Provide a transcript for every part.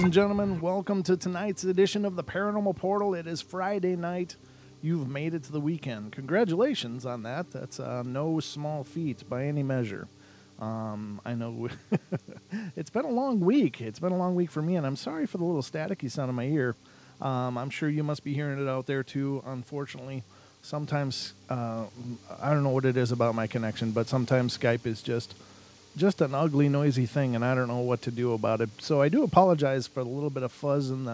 and gentlemen, welcome to tonight's edition of the Paranormal Portal. It is Friday night. You've made it to the weekend. Congratulations on that. That's no small feat by any measure. I know it's been a long week. It's been a long week for me, and I'm sorry for the little staticky sound in my ear. I'm sure you must be hearing it out there too. Unfortunately, sometimes I don't know what it is about my connection, but sometimes Skype is just an ugly, noisy thing, and I don't know what to do about it. So I do apologize for a little bit of fuzz in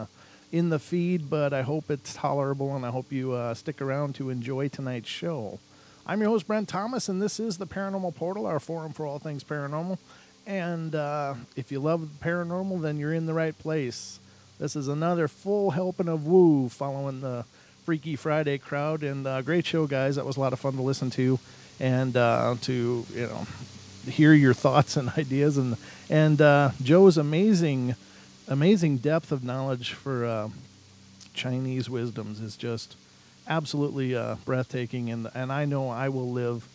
the feed, but I hope it's tolerable, and I hope you stick around to enjoy tonight's show. I'm your host, Brent Thomas, and this is the Paranormal Portal, our forum for all things paranormal. And if you love paranormal, then you're in the right place. This is another full helping of woo following the Freaky Friday crowd, and great show, guys. That was a lot of fun to listen to, and to hear your thoughts and ideas, and Joe's amazing depth of knowledge for Chinese wisdoms is just absolutely breathtaking, and I know I will live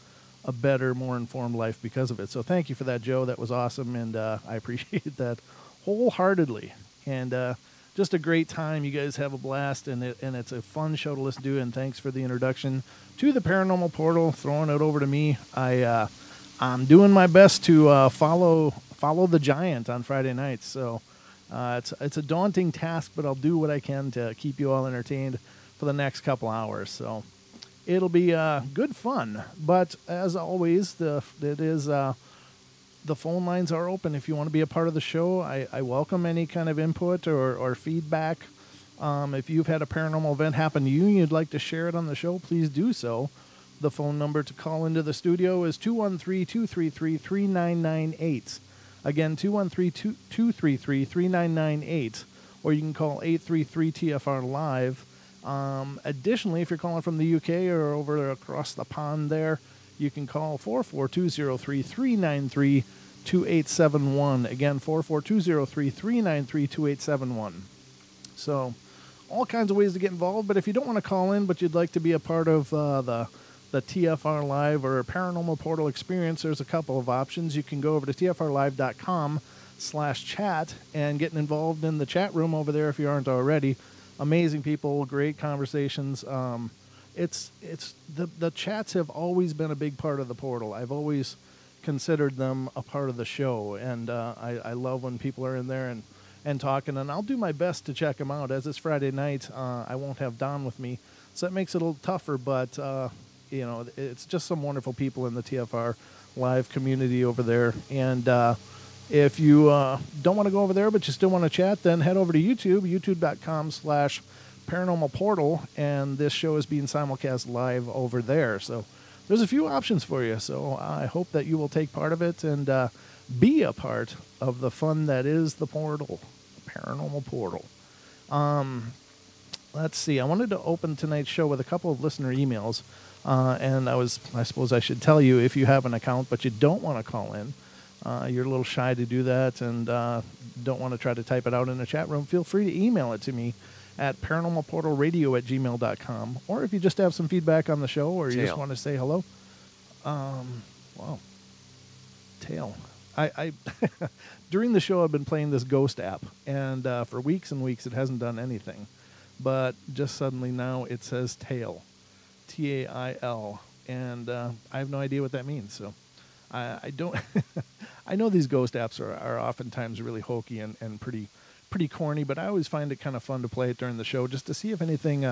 a better, more informed life because of it. So thank you for that, Joe. That was awesome, and I appreciate that wholeheartedly. And just a great time. You guys have a blast, and it's a fun show to listen to. And thanks for the introduction to the Paranormal Portal, throwing it over to me. I'm doing my best to follow the giant on Friday nights. So it's a daunting task, but I'll do what I can to keep you all entertained for the next couple hours. So it'll be good fun. But as always, the phone lines are open if you want to be a part of the show. I welcome any kind of input or feedback. If you've had a paranormal event happen to you and you'd like to share it on the show, please do so. The phone number to call into the studio is 213-233-3998. Again, 213-233-3998. Or you can call 833-TFR-LIVE. Additionally, if you're calling from the UK or over across the pond there, you can call 44203-393-2871. Again, 44203-393-2871. So, all kinds of ways to get involved. But if you don't want to call in, but you'd like to be a part of the TFR Live or Paranormal Portal experience, there's a couple of options. You can go over to tfrlive.com/chat and get involved in the chat room over there if you aren't already. Amazing people, great conversations. The chats have always been a big part of the portal. I've always considered them a part of the show, and I love when people are in there and talking, and I'll do my best to check them out. As it's Friday night, I won't have Don with me, so that makes it a little tougher, but it's just some wonderful people in the TFR Live community over there. And if you don't want to go over there, but you still want to chat, then head over to YouTube, youtube.com/Paranormal Portal, and this show is being simulcast live over there. So there's a few options for you. So I hope that you will take part of it and be a part of the fun that is the portal, the Paranormal Portal. Let's see. I wanted to open tonight's show with a couple of listener emails. And I suppose I should tell you, if you have an account but you don't want to call in, you're a little shy to do that and don't want to try to type it out in a chat room, feel free to email it to me at paranormalportalradio@gmail.com. Or if you just have some feedback on the show or you just want to say hello. Wow. Tail. I during the show I've been playing this ghost app, and for weeks and weeks it hasn't done anything. But just suddenly now it says tail. Tail, and I have no idea what that means. So I don't. I know these ghost apps are oftentimes really hokey and pretty corny, but I always find it kind of fun to play it during the show just to see if anything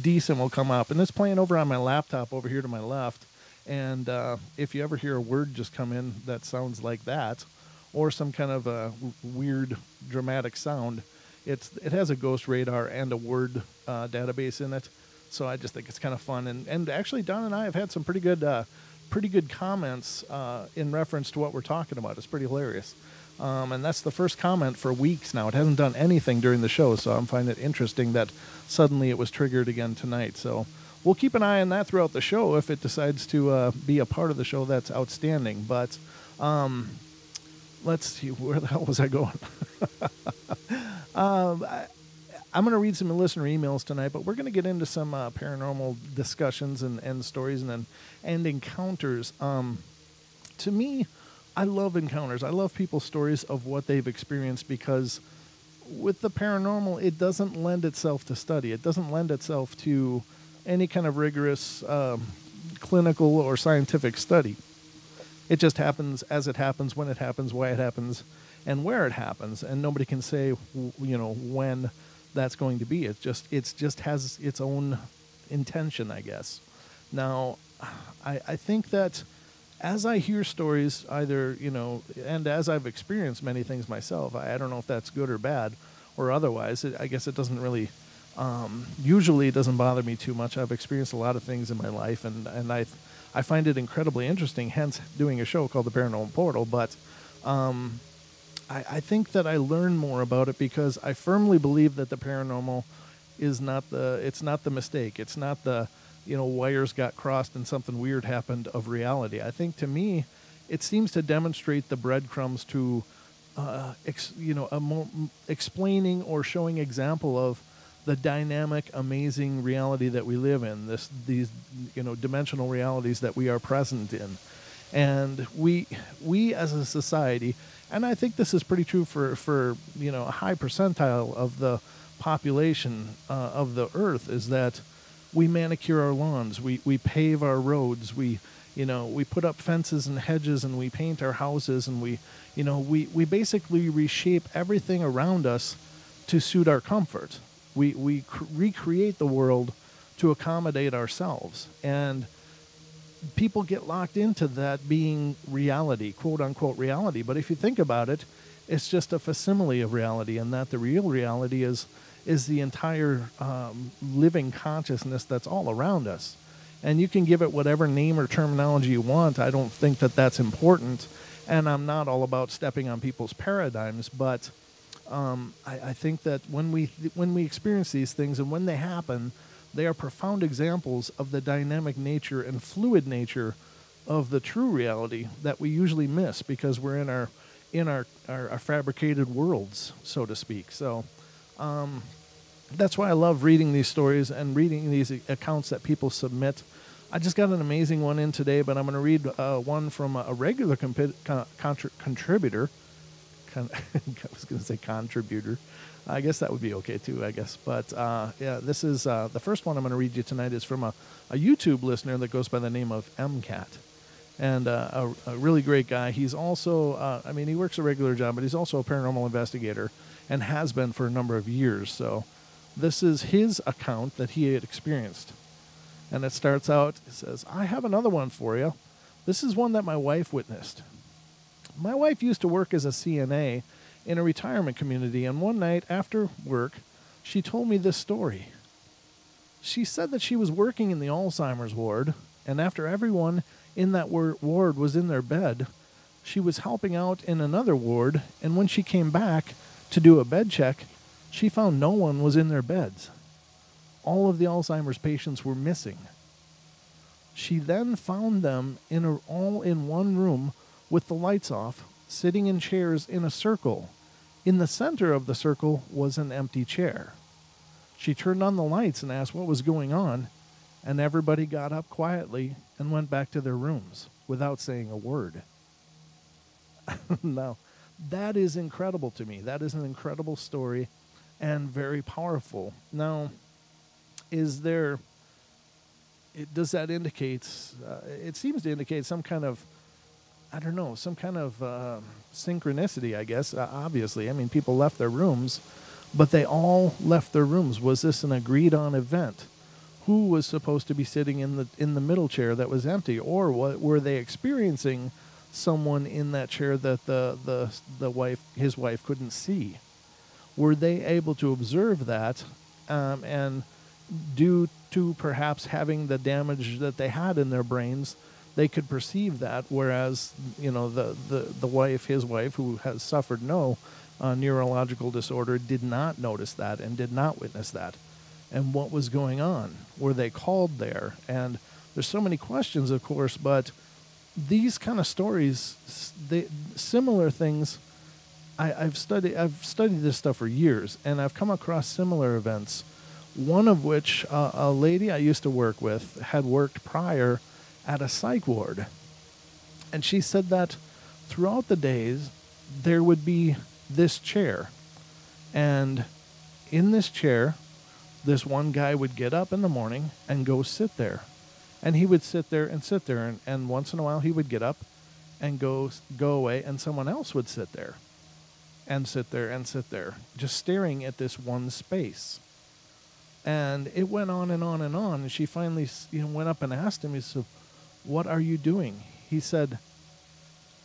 decent will come up. And it's playing over on my laptop over here to my left. And if you ever hear a word just come in that sounds like that, or some kind of a weird dramatic sound, it has a ghost radar and a word database in it. So I just think it's kind of fun, and actually Don and I have had some pretty good comments in reference to what we're talking about. It's pretty hilarious, and that's the first comment for weeks now. It hasn't done anything during the show, so I'm finding it interesting that suddenly it was triggered again tonight. So we'll keep an eye on that throughout the show. If it decides to be a part of the show, that's outstanding. But let's see, where the hell was I going? I'm going to read some listener emails tonight, but we're going to get into some paranormal discussions and stories and encounters. To me, I love encounters. I love people's stories of what they've experienced because with the paranormal, it doesn't lend itself to study. It doesn't lend itself to any kind of rigorous clinical or scientific study. It just happens as it happens, when it happens, why it happens, and where it happens, and nobody can say, when that's going to be. It just has its own intention, I guess. Now, I think that as I hear stories, either, and as I've experienced many things myself, I don't know if that's good or bad or otherwise. I guess it doesn't really, usually it doesn't bother me too much. I've experienced a lot of things in my life, and I find it incredibly interesting, hence doing a show called The Paranormal Portal. But I think that I learn more about it because I firmly believe that the paranormal is it's not the mistake. It's not the, wires got crossed and something weird happened of reality. I think, to me, it seems to demonstrate the breadcrumbs to, a more explaining or showing example of the dynamic, amazing reality that we live in, these dimensional realities that we are present in. And we as a society, and I think this is pretty true for a high percentile of the population of the earth, is that we manicure our lawns, we pave our roads, we put up fences and hedges, and we paint our houses, and we basically reshape everything around us to suit our comfort. We recreate the world to accommodate ourselves, and people get locked into that being reality, quote unquote reality. But if you think about it, it's just a facsimile of reality, and that the real reality is the entire living consciousness that's all around us. And you can give it whatever name or terminology you want. I don't think that that's important, and I'm not all about stepping on people's paradigms, but I think that when we experience these things and when they happen, they are profound examples of the dynamic nature and fluid nature of the true reality that we usually miss because we're in our fabricated worlds, so to speak. So that's why I love reading these stories and reading these accounts that people submit. I just got an amazing one in today, but I'm going to read one from a regular contributor. I was going to say contributor. I guess that would be okay too, I guess. But this is the first one I'm going to read you tonight is from a YouTube listener that goes by the name of MCAT. And a really great guy. He's also, he works a regular job, but he's also a paranormal investigator and has been for a number of years. So this is his account that he had experienced. And it starts out, it says, "I have another one for you. This is one that my wife witnessed. My wife used to work as a CNA in a retirement community, and one night after work, she told me this story. She said that she was working in the Alzheimer's ward, and after everyone in that ward was in their bed, she was helping out in another ward, and when she came back to do a bed check, she found no one was in their beds. All of the Alzheimer's patients were missing. She then found them all in one room with the lights off, sitting in chairs in a circle. In the center of the circle was an empty chair. She turned on the lights and asked what was going on, and everybody got up quietly and went back to their rooms without saying a word." Now, that is incredible to me. That is an incredible story and very powerful. Now, does that indicate, it seems to indicate some kind of, synchronicity, I guess, obviously. People left their rooms, but they all left their rooms. Was this an agreed-on event? Who was supposed to be sitting in the middle chair that was empty? Or were they experiencing someone in that chair that his wife couldn't see? Were they able to observe that, and due to perhaps having the damage that they had in their brains, they could perceive that, whereas his wife, who has suffered no neurological disorder, did not notice that and did not witness that. And what was going on? Were they called there? And there's so many questions, of course, but these kind of stories, similar things, I've studied this stuff for years, and I've come across similar events. One of which a lady I used to work with had worked prior at a psych ward. And she said that throughout the days, there would be this chair. And in this chair, this one guy would get up in the morning and go sit there. And he would sit there, and once in a while he would get up and go away, and someone else would sit there, just staring at this one space. And it went on and on and on. And she finally, went up and asked him, he said, "What are you doing?" He said,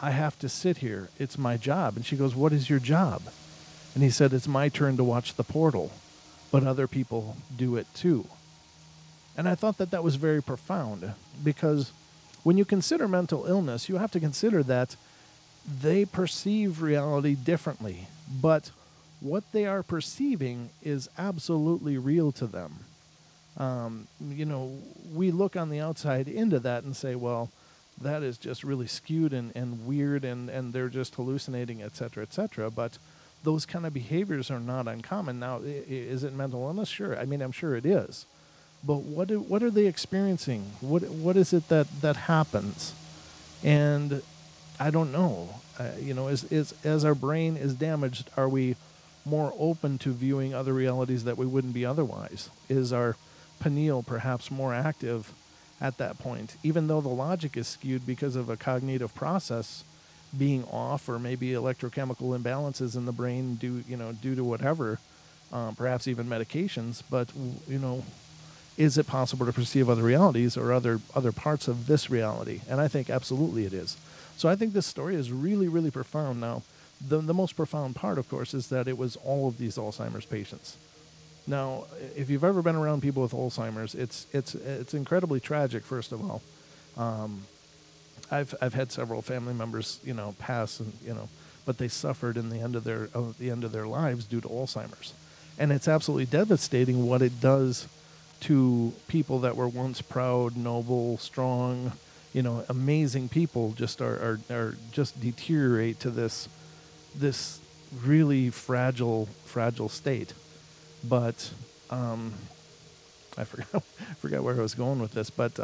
"I have to sit here. It's my job." And she goes, "What is your job?" And he said, "It's my turn to watch the portal, but other people do it too." And I thought that was very profound, because when you consider mental illness, you have to consider that they perceive reality differently, but what they are perceiving is absolutely real to them. We look on the outside into that and say, well, that is just really skewed and weird, and they're just hallucinating, et cetera, but those kind of behaviors are not uncommon. Now, is it mental illness? Sure. I mean, I'm sure it is. But what are they experiencing? What is it that happens? And I don't know. As our brain is damaged, are we more open to viewing other realities that we wouldn't be otherwise? Is our pineal perhaps more active at that point, even though the logic is skewed because of a cognitive process being off, or maybe electrochemical imbalances in the brain due to whatever, perhaps even medications? But is it possible to perceive other realities or other parts of this reality? And I think absolutely it is. So I think this story is really, really profound. Now, the most profound part, of course, is that it was all of these Alzheimer's patients. Now, if you've ever been around people with Alzheimer's, it's incredibly tragic. First of all, I've had several family members, pass, and but they suffered in the end of their lives due to Alzheimer's, and it's absolutely devastating what it does to people that were once proud, noble, strong, amazing people. Just are just deteriorate to this really fragile state. But I forgot where I was going with this. But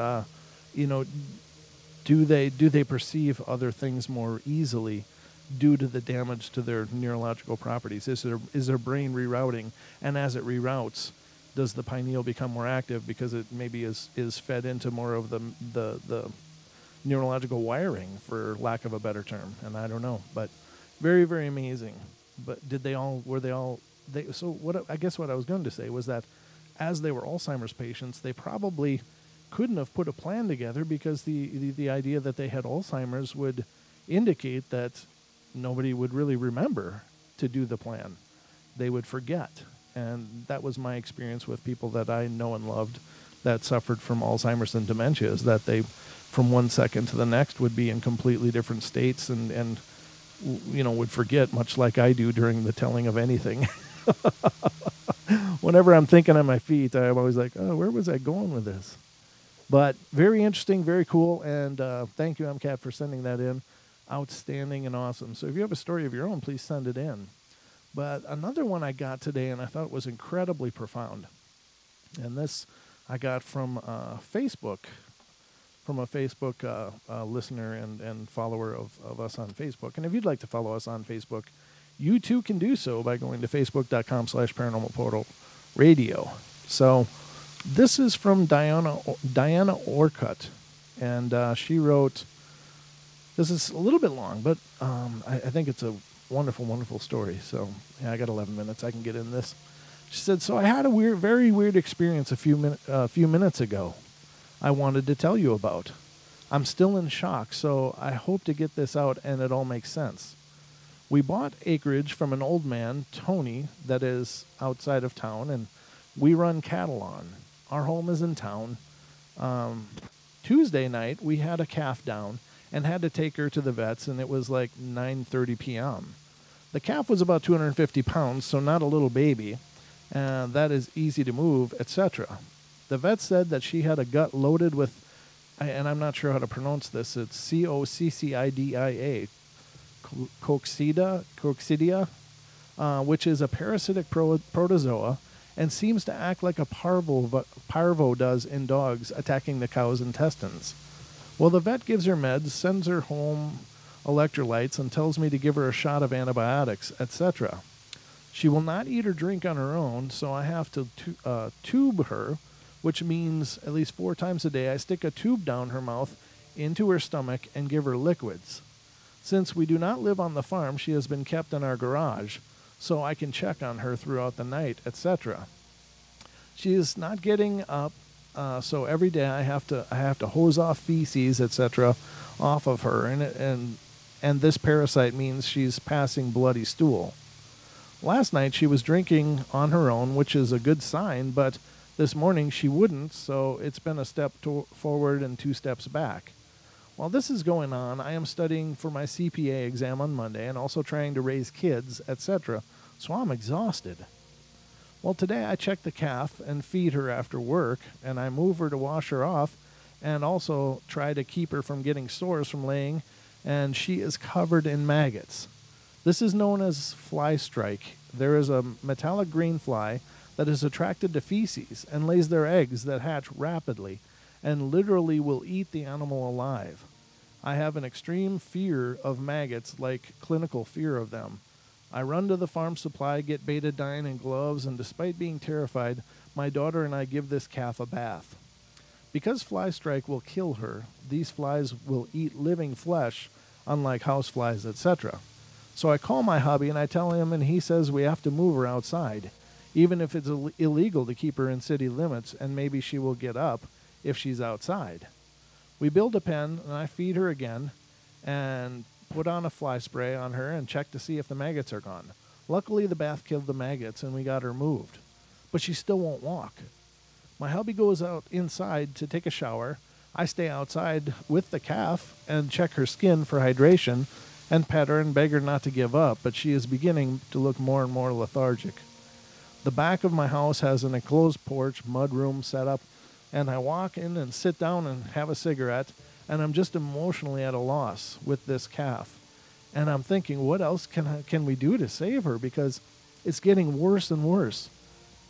do they perceive other things more easily due to the damage to their neurological properties? Is their brain rerouting? And as it reroutes, does the pineal become more active because it maybe is fed into more of the neurological wiring, for lack of a better term? And I don't know, but very, very amazing. But so what I guess what I was going to say was that as they were Alzheimer's patients, they probably couldn't have put a plan together, because the idea that they had Alzheimer's would indicate that nobody would really remember to do the plan. They would forget. And that was my experience with people that I know and loved that suffered from Alzheimer's and dementia, is that they, from one second to the next, would be in completely different states and would forget, much like I do during the telling of anything. Whenever I'm thinking on my feet, I'm always like, oh, where was I going with this? But very interesting, very cool, and thank you, MCAT, for sending that in. Outstanding and awesome. So if you have a story of your own, please send it in. But another one I got today, and I thought was incredibly profound, and this I got from Facebook, from a Facebook listener and follower of us on Facebook. And if you'd like to follow us on Facebook, you too can do so by going to facebook.com/Paranormal Portal Radio. So this is from Diana Orcutt, and she wrote, this is a little bit long, but I think it's a wonderful, wonderful story. So yeah, I got 11 minutes. I can get in this. She said, so I had a very weird experience a few minutes ago I wanted to tell you about. I'm still in shock, so I hope to get this out and it all makes sense. We bought acreage from an old man, Tony, that is outside of town, and we run cattle on. Our home is in town. Tuesday night, we had a calf down and had to take her to the vets, and it was like 9:30 p.m. The calf was about 250 pounds, so not a little baby. That is easy to move, etc. The vet said that she had a gut loaded with, and I'm not sure how to pronounce this, it's coccidia, coccidia, which is a parasitic protozoa and seems to act like a parvo does in dogs, attacking the cow's intestines. Well, the vet gives her meds, sends her home electrolytes, and tells me to give her a shot of antibiotics, etc. She will not eat or drink on her own, so I have to tube her, which means at least 4 times a day I stick a tube down her mouth into her stomach and give her liquids. Since we do not live on the farm, she has been kept in our garage, so I can check on her throughout the night, etc. She is not getting up, so every day I have to hose off feces, etc., off of her, and this parasite means she's passing bloody stool. Last night she was drinking on her own, which is a good sign, but this morning she wouldn't, so it's been a step forward and 2 steps back. While this is going on, I am studying for my CPA exam on Monday and also trying to raise kids, etc., so I'm exhausted. Well, today I check the calf and feed her after work, and I move her to wash her off and also try to keep her from getting sores from laying, and she is covered in maggots. This is known as fly strike. There is a metallic green fly that is attracted to feces and lays their eggs that hatch rapidly and literally will eat the animal alive. I have an extreme fear of maggots, like clinical fear of them. I run to the farm supply, get betadine and gloves, and despite being terrified, my daughter and I give this calf a bath. Because fly strike will kill her, these flies will eat living flesh, unlike houseflies, etc. So I call my hubby and I tell him, and he says we have to move her outside, even if it's illegal to keep her in city limits, and maybe she will get up if she's outside. We build a pen, and I feed her again and put on a fly spray on her and check to see if the maggots are gone. Luckily, the bath killed the maggots, and we got her moved. But she still won't walk. My hubby goes out inside to take a shower. I stay outside with the calf and check her skin for hydration and pet her and beg her not to give up, but she is beginning to look more and more lethargic. The back of my house has an enclosed porch, mudroom set up, and I walk in and sit down and have a cigarette, and I'm just emotionally at a loss with this calf. And I'm thinking, what else can we do to save her? Because it's getting worse and worse.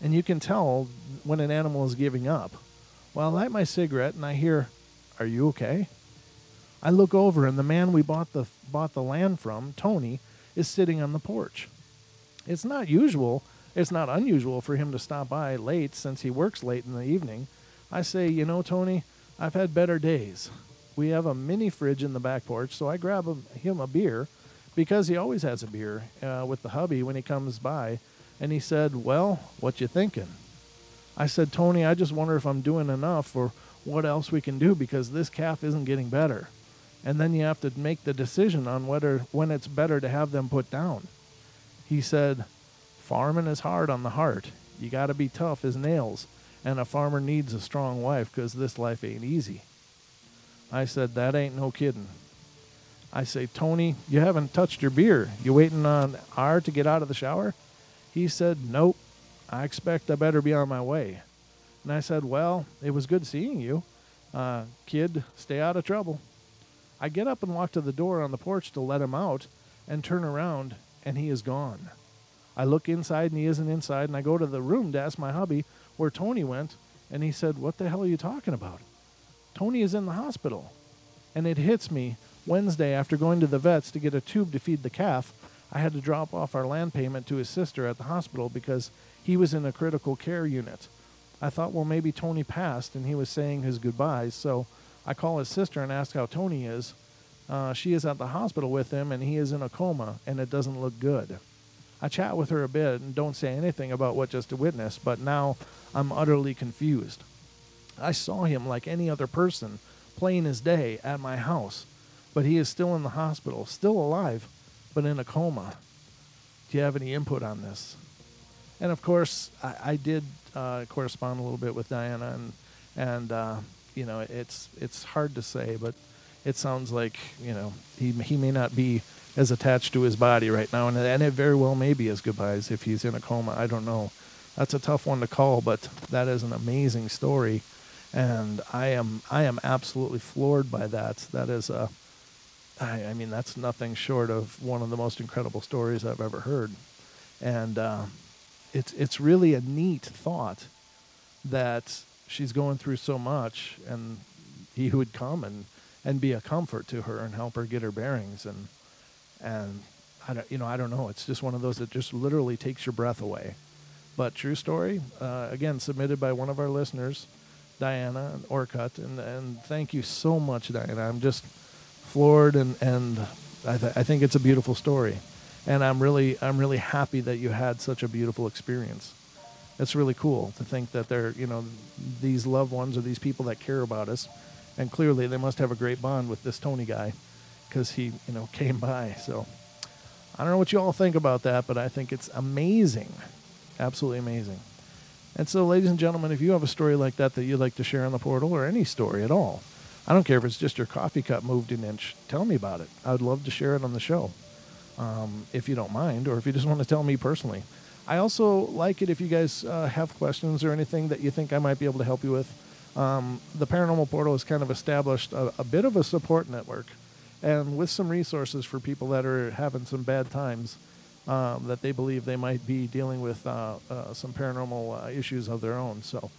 And you can tell when an animal is giving up. Well, I light my cigarette and I hear, "Are you okay?" I look over and the man we bought the land from, Tony, is sitting on the porch. It's not unusual for him to stop by late since he works late in the evening. I say, Tony, I've had better days. We have a mini fridge in the back porch, so I grab him a beer because he always has a beer with the hubby when he comes by. And he said, "Well, what you thinking?" I said, "Tony, I just wonder if I'm doing enough or what else we can do because this calf isn't getting better." And then you have to make the decision on when it's better to have them put down. He said, "Farming is hard on the heart. You got to be tough as nails, and a farmer needs a strong wife because this life ain't easy." I said, "That ain't no kidding." I say, "Tony, you haven't touched your beer. You waiting on R to get out of the shower?" He said, "Nope. I expect I better be on my way." And I said, "Well, it was good seeing you. Kid, stay out of trouble." I get up and walk to the door on the porch to let him out and turn around, and he is gone. I look inside, and he isn't inside, and I go to the room to ask my hubby where Tony went, and he said, "What the hell are you talking about? Tony is in the hospital." And it hits me, Wednesday, after going to the vets to get a tube to feed the calf, I had to drop off our land payment to his sister at the hospital because he was in a critical care unit. I thought, well, maybe Tony passed and he was saying his goodbyes, so I call his sister and ask how Tony is. She is at the hospital with him, and he is in a coma, and it doesn't look good. I chat with her a bit and don't say anything about what just witnessed, but now I'm utterly confused. I saw him like any other person, plain as day, at my house, but he is still in the hospital, still alive, but in a coma. Do you have any input on this? And of course, I did correspond a little bit with Diana, and it's hard to say, but it sounds like he may not be as attached to his body right now, and it very well may be his goodbyes if he's in a coma. I don't know. That's a tough one to call, but that is an amazing story, and I am absolutely floored by that. That is that's nothing short of one of the most incredible stories I've ever heard. And it's really a neat thought that she's going through so much, and he would come and be a comfort to her and help her get her bearings. And I don't know. It's just one of those that just literally takes your breath away. But true story, again, submitted by one of our listeners, Diana Orcutt, and thank you so much, Diana. I'm just floored, and I think it's a beautiful story, and I'm really happy that you had such a beautiful experience. It's really cool to think that they're, these loved ones or these people that care about us, and clearly they must have a great bond with this Tony guy, because he, came by. So I don't know what you all think about that, but I think it's amazing, absolutely amazing. And so, ladies and gentlemen, if you have a story like that you'd like to share on the portal, or any story at all, I don't care if it's just your coffee cup moved an inch, tell me about it. I would love to share it on the show, if you don't mind, or if you just want to tell me personally. I also like it if you guys have questions or anything that you think I might be able to help you with. The Paranormal Portal has kind of established a bit of a support network, and with some resources for people that are having some bad times, that they believe they might be dealing with some paranormal issues of their own. So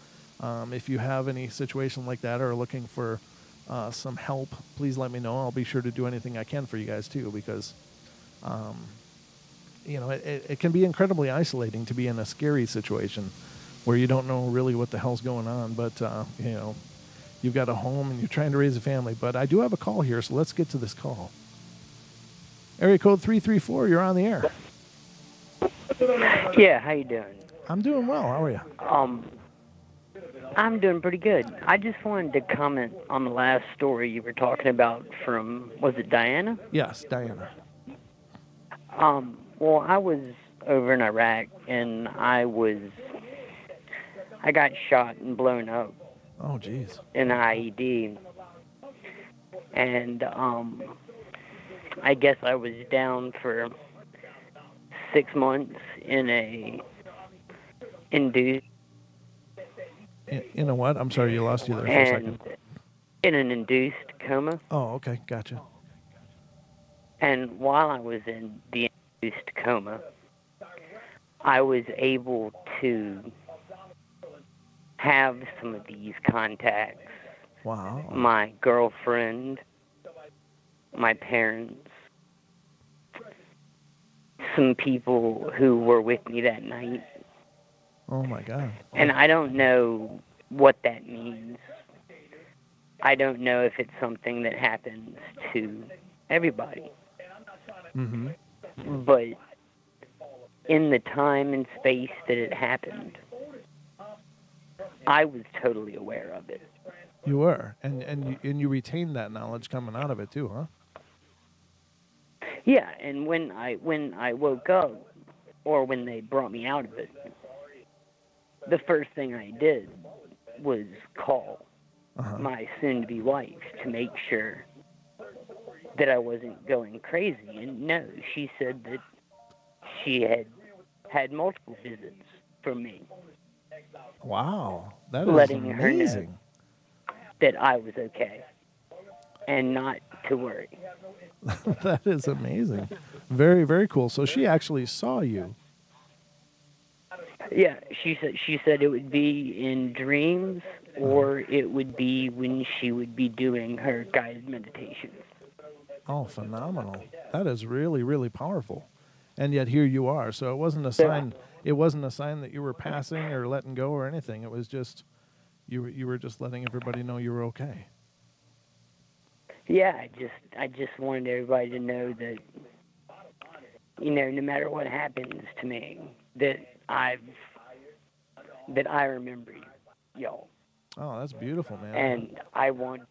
if you have any situation like that or are looking for some help, please let me know. I'll be sure to do anything I can for you guys too, because it can be incredibly isolating to be in a scary situation where you don't know really what the hell's going on, but you've got a home and you're trying to raise a family. But I do have a call here, so let's get to this call. Area code 334, you're on the air. Yeah, how you doing? I'm doing well. How are you? I'm doing pretty good. I just wanted to comment on the last story you were talking about from, was it Diana? Yes, Diana. Well, I was over in Iraq, and I got shot and blown up. Oh, jeez. In an IED. And I guess I was down for 6 months in a induced. In a what? I'm sorry, you lost you there for a second. In an induced coma. Oh, okay, gotcha. And while I was in the induced coma, I was able to have some of these contacts. Wow. My girlfriend, my parents, some people who were with me that night. Oh, my God. And I don't know what that means. I don't know if it's something that happens to everybody. Mm-hmm. But in the time and space that it happened, I was totally aware of it. You were, and you retained that knowledge coming out of it too, huh? Yeah, and when I woke up, or when they brought me out of it, the first thing I did was call my soon-to-be wife to make sure that I wasn't going crazy. And no, she said that she had multiple visits from me. Wow, that is letting amazing. Her know that I was okay and not to worry. That is amazing. Very, very cool. So she actually saw you. Yeah, she said it would be in dreams, or it would be when she would be doing her guided meditations. Oh, phenomenal. That is really, really powerful. And yet here you are. So it wasn't a sign. It wasn't a sign that you were passing or letting go or anything. It was just you were just letting everybody know you were okay. Yeah, I just wanted everybody to know that, no matter what happens to me, that I remember y'all. Oh, that's beautiful, man. And I want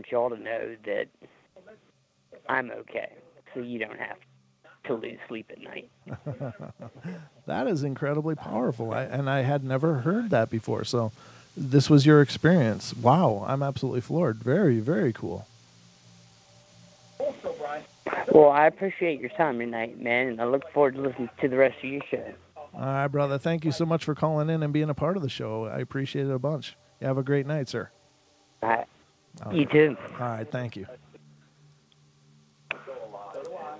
y'all to know that I'm okay, so you don't have to lose sleep at night. That is incredibly powerful. I had never heard that before. So this was your experience. Wow, I'm absolutely floored. Very, very cool. Well, I appreciate your time tonight, man, and I look forward to listening to the rest of your show. All right, brother. Thank you so much for calling in and being a part of the show. I appreciate it a bunch. You have a great night, sir. All right. Okay. You too. All right, thank you.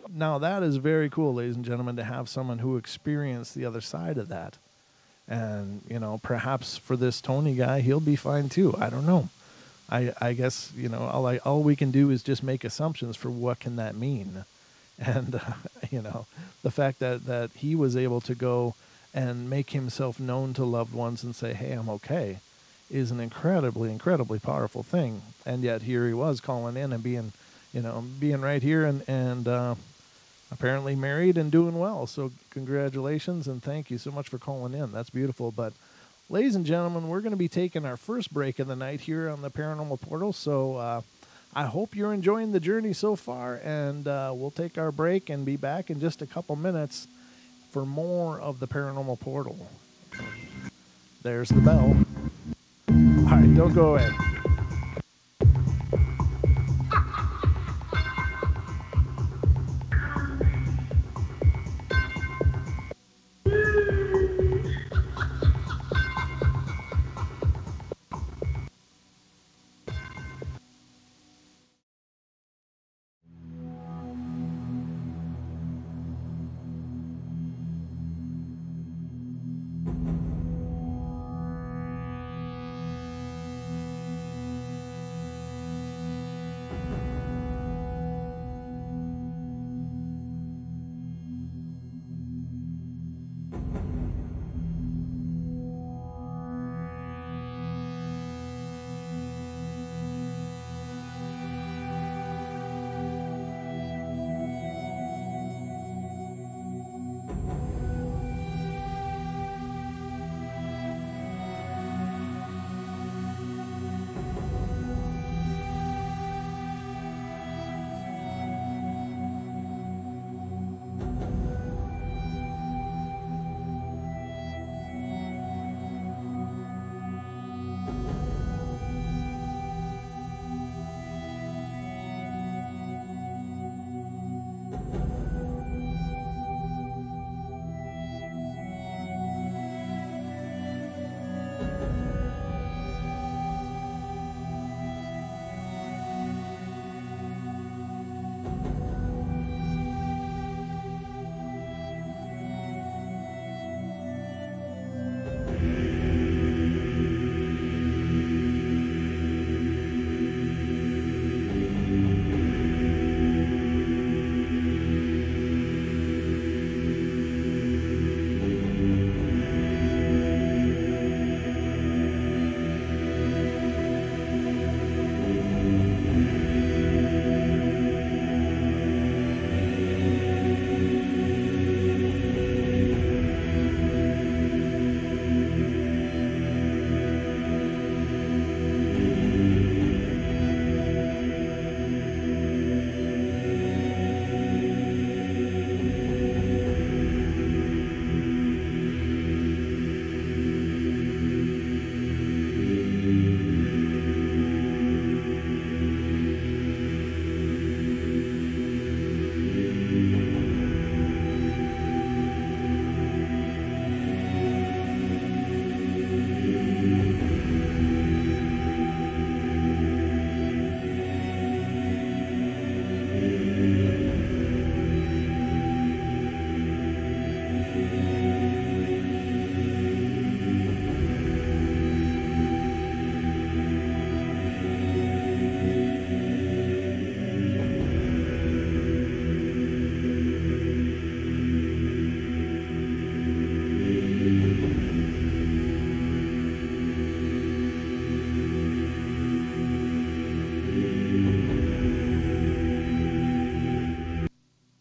Now, that is very cool, ladies and gentlemen, to have someone who experienced the other side of that. And, perhaps for this Tony guy, he'll be fine too. I don't know. I guess, all we can do is just make assumptions for what can that mean. And, You know, the fact that he was able to go and make himself known to loved ones and say, hey, I'm okay, is an incredibly, incredibly powerful thing. And yet here he was calling in and being right here and apparently married and doing well. So congratulations and thank you so much for calling in. That's beautiful. But ladies and gentlemen, we're going to be taking our first break of the night here on the Paranormal Portal. So I hope you're enjoying the journey so far, and we'll take our break and be back in just a couple minutes for more of the Paranormal Portal. There's the bell. All right, don't go away.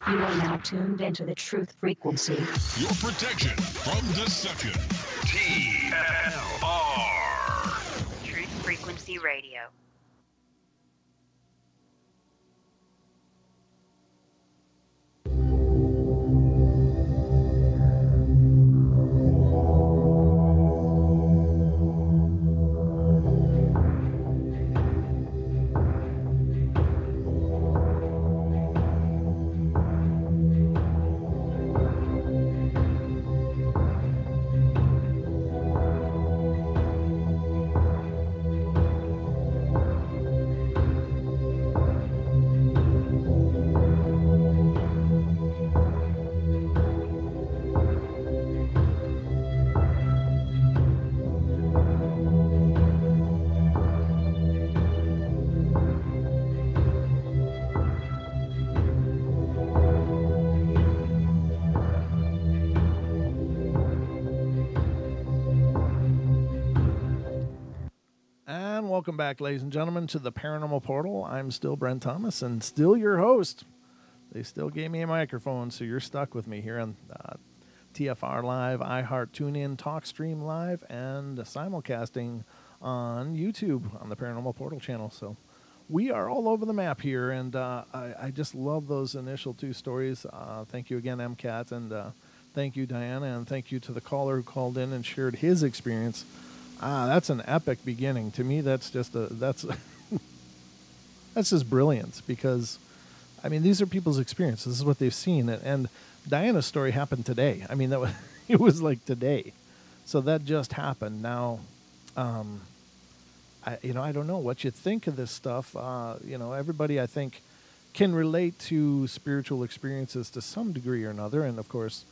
You are now tuned into the truth frequency. Your protection from deception. TLR. Truth Frequency Radio. welcome back, ladies and gentlemen, to the Paranormal Portal. I'm still Brent Thomas and still your host. They still gave me a microphone, so you're stuck with me here on TFR Live, iHeart, TuneIn, TalkStream Live, and simulcasting on YouTube on the Paranormal Portal channel. So we are all over the map here, and I just love those initial two stories. Thank you again, MCAT, and thank you, Diana, and thank you to the caller who called in and shared his experience. That's an epic beginning. To me, that's just that's just brilliant, because, I mean, these are people's experiences. This is what they've seen, and Diana's story happened today. I mean, it was like today, so that just happened. Now, I don't know what you think of this stuff. Everybody, I think, can relate to spiritual experiences to some degree or another, and of course,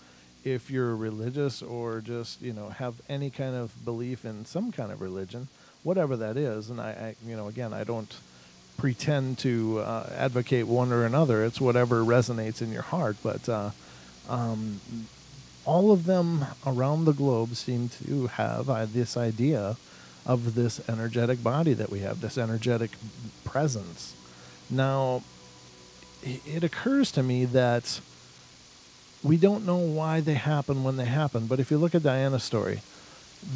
if you're religious or just, have any kind of belief in some kind of religion, whatever that is, and I don't pretend to advocate one or another. It's whatever resonates in your heart, but all of them around the globe seem to have this idea of this energetic body that we have, this energetic presence. Now, it occurs to me that we don't know why they happen when they happen, but if you look at Diana's story,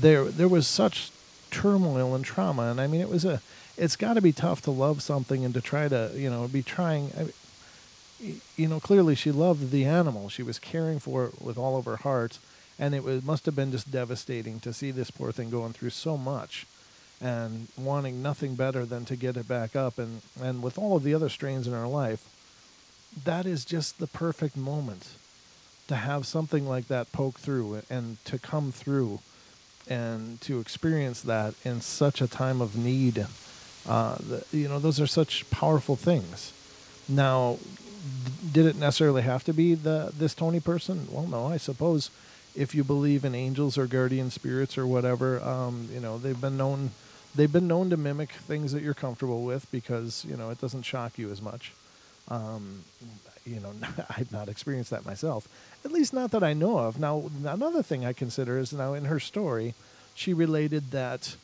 there was such turmoil and trauma, and I mean, it's got to be tough to love something and to try to, be trying. Clearly she loved the animal. She was caring for it with all of her heart, and must have been just devastating to see this poor thing going through so much and wanting nothing better than to get it back up. And with all of the other strains in her life, that is just the perfect moment to have something like that poke through and to come through and to experience that in such a time of need. Those are such powerful things. Now, did it necessarily have to be this Tony person? Well, no, I suppose if you believe in angels or guardian spirits or whatever, they've been known to mimic things that you're comfortable with, because, it doesn't shock you as much. I've not experienced that myself, at least not that I know of. Now, another thing I consider is, now in her story, she related that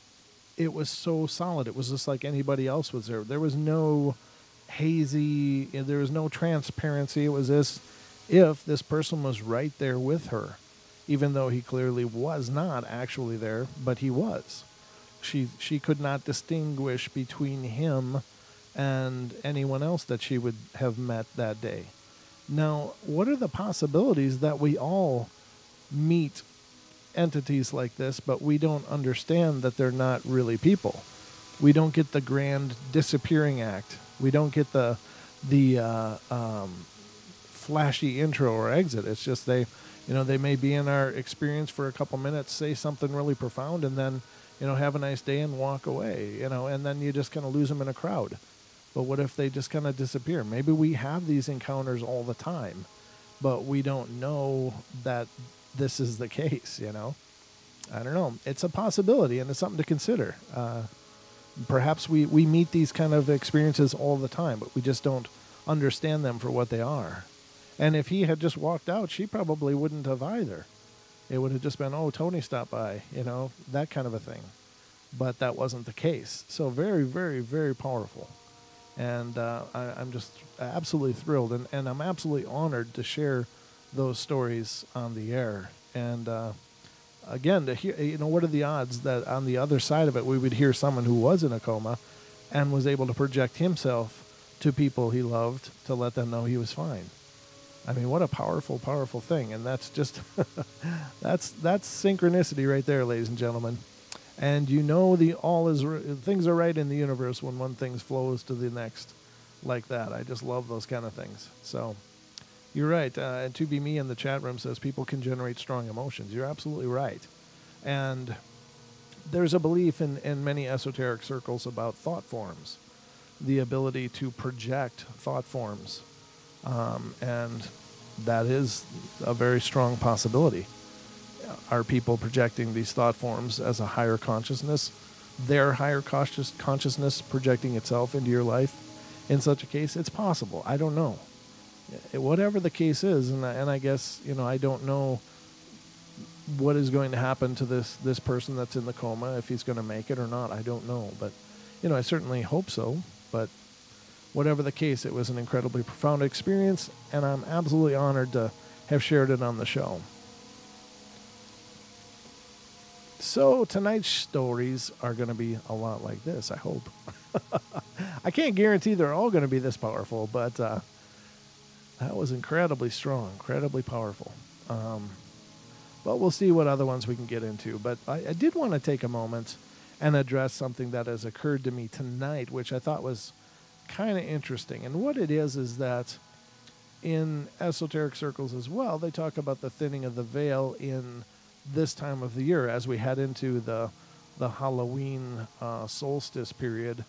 it was so solid. It was just like anybody else was there. There was no hazy, there was no transparency. It was as if this person was right there with her, even though he clearly was not actually there, but he was. She could not distinguish between him and anyone else that she would have met that day. Now, what are the possibilities that we all meet entities like this, but we don't understand that they're not really people? We don't get the grand disappearing act. We don't get the flashy intro or exit. It's just they may be in our experience for a couple minutes, say something really profound, and then, have a nice day and walk away, and then you just kind of lose them in a crowd. But what if they just kind of disappear? Maybe we have these encounters all the time, but we don't know that this is the case, I don't know. It's a possibility, and it's something to consider. Perhaps we meet these kind of experiences all the time, but we just don't understand them for what they are. And if he had just walked out, she probably wouldn't have either. It would have just been, oh, Tony stopped by, that kind of a thing. But that wasn't the case. So very, very, very powerful. And I'm just absolutely thrilled, and I'm absolutely honored to share those stories on the air. And again, to hear, what are the odds that on the other side of it, we would hear someone who was in a coma and was able to project himself to people he loved to let them know he was fine. I mean, what a powerful, powerful thing. And that's just, that's synchronicity right there, ladies and gentlemen. And things are right in the universe when one thing flows to the next like that. I just love those kind of things. So you're right. And To Be Me in the chat room says people can generate strong emotions. You're absolutely right. And there's a belief in many esoteric circles about thought forms, the ability to project thought forms. And that is a very strong possibility. Are people projecting these thought forms as a higher consciousness, their higher consciousness projecting itself into your life? In such a case, it's possible. I don't know. Whatever the case is, and I guess, I don't know what is going to happen to this person that's in the coma, if he's going to make it or not. I don't know. But I certainly hope so. But whatever the case, it was an incredibly profound experience, and I'm absolutely honored to have shared it on the show. So tonight's stories are going to be a lot like this, I hope. I can't guarantee they're all going to be this powerful, but that was incredibly strong, incredibly powerful. But we'll see what other ones we can get into. But I did want to take a moment and address something that has occurred to me tonight, which I thought was kind of interesting. And what it is that in esoteric circles as well, they talk about the thinning of the veil in this time of the year as we head into the Halloween solstice period.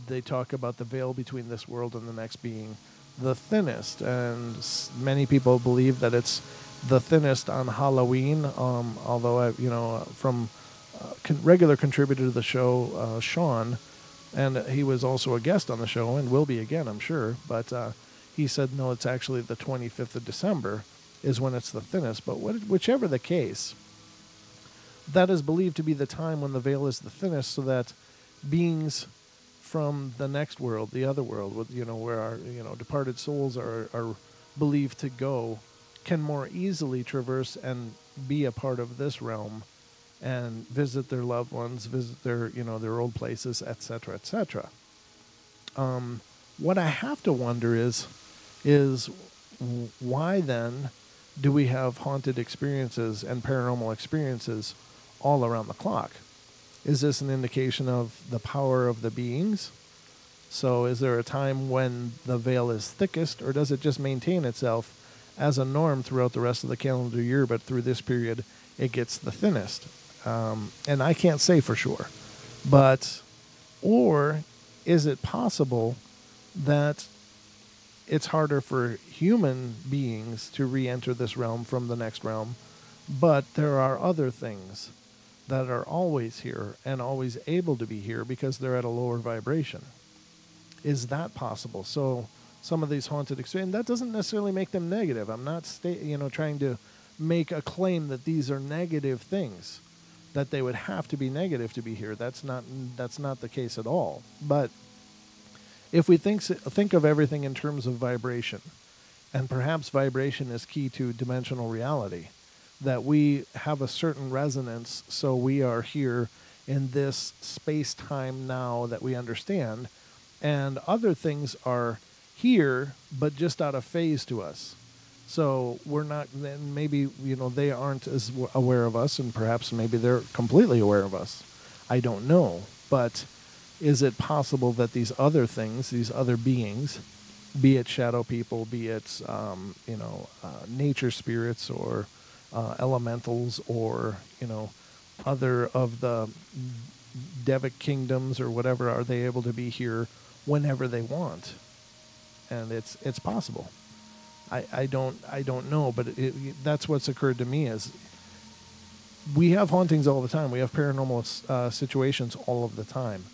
They talk about the veil between this world and the next being the thinnest, and many people believe that it's the thinnest on Halloween. Although from regular contributor to the show, Sean, and he was also a guest on the show and will be again, I'm sure. But he said no, it's actually the 25th of December is when it's the thinnest. But whichever the case, that is believed to be the time when the veil is the thinnest, so that beings from the next world, the other world, where our departed souls are believed to go, can more easily traverse and be a part of this realm and visit their loved ones, visit their their old places, etc., etc. What I have to wonder is why then do we have haunted experiences and paranormal experiences all around the clock? Is this an indication of the power of the beings? So is there a time when the veil is thickest, or does it just maintain itself as a norm throughout the rest of the calendar year, but through this period it gets the thinnest? And I can't say for sure. Or is it possible that it's harder for human beings to re-enter this realm from the next realm, but there are other things that are always here and always able to be here because they're at a lower vibration? Is that possible? So some of these haunted experiences, that doesn't necessarily make them negative. I'm not trying to make a claim that these are negative things, that they would have to be negative to be here. That's not the case at all. But if we think of everything in terms of vibration, and perhaps vibration is key to dimensional reality, that we have a certain resonance, so we are here in this space-time now that we understand, and other things are here, but just out of phase to us. So we're not, then maybe, they aren't as aware of us, and perhaps maybe they're completely aware of us. I don't know. But is it possible that these other things, these other beings, be it shadow people, be it, nature spirits, or elementals, or, other of the Devic kingdoms or whatever, are they able to be here whenever they want? And it's possible. I don't know, but that's what's occurred to me is we have hauntings all the time. We have paranormal situations all of the time.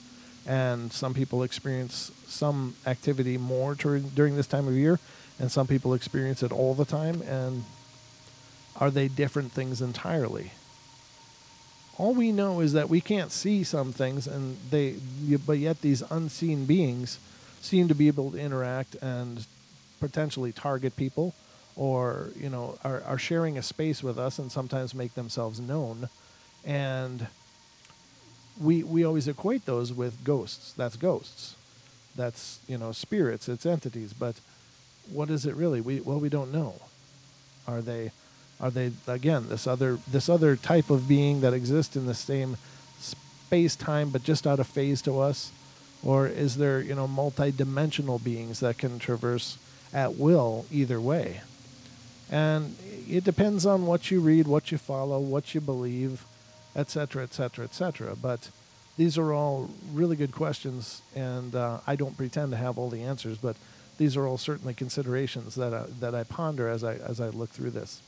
And some people experience some activity more during this time of year, and some people experience it all the time. And are they different things entirely? All we know is that we can't see some things, but yet these unseen beings seem to be able to interact and potentially target people, or are sharing a space with us and sometimes make themselves known. And we always equate those with ghosts. That's ghosts. That's spirits. It's entities. But what is it really? We don't know. Are they again this other type of being that exists in the same space-time but just out of phase to us? Or is there multi-dimensional beings that can traverse at will either way? And it depends on what you read, what you follow, what you believe, etc., etc., etc. But these are all really good questions, and I don't pretend to have all the answers, but these are all certainly considerations that I ponder as I look through this.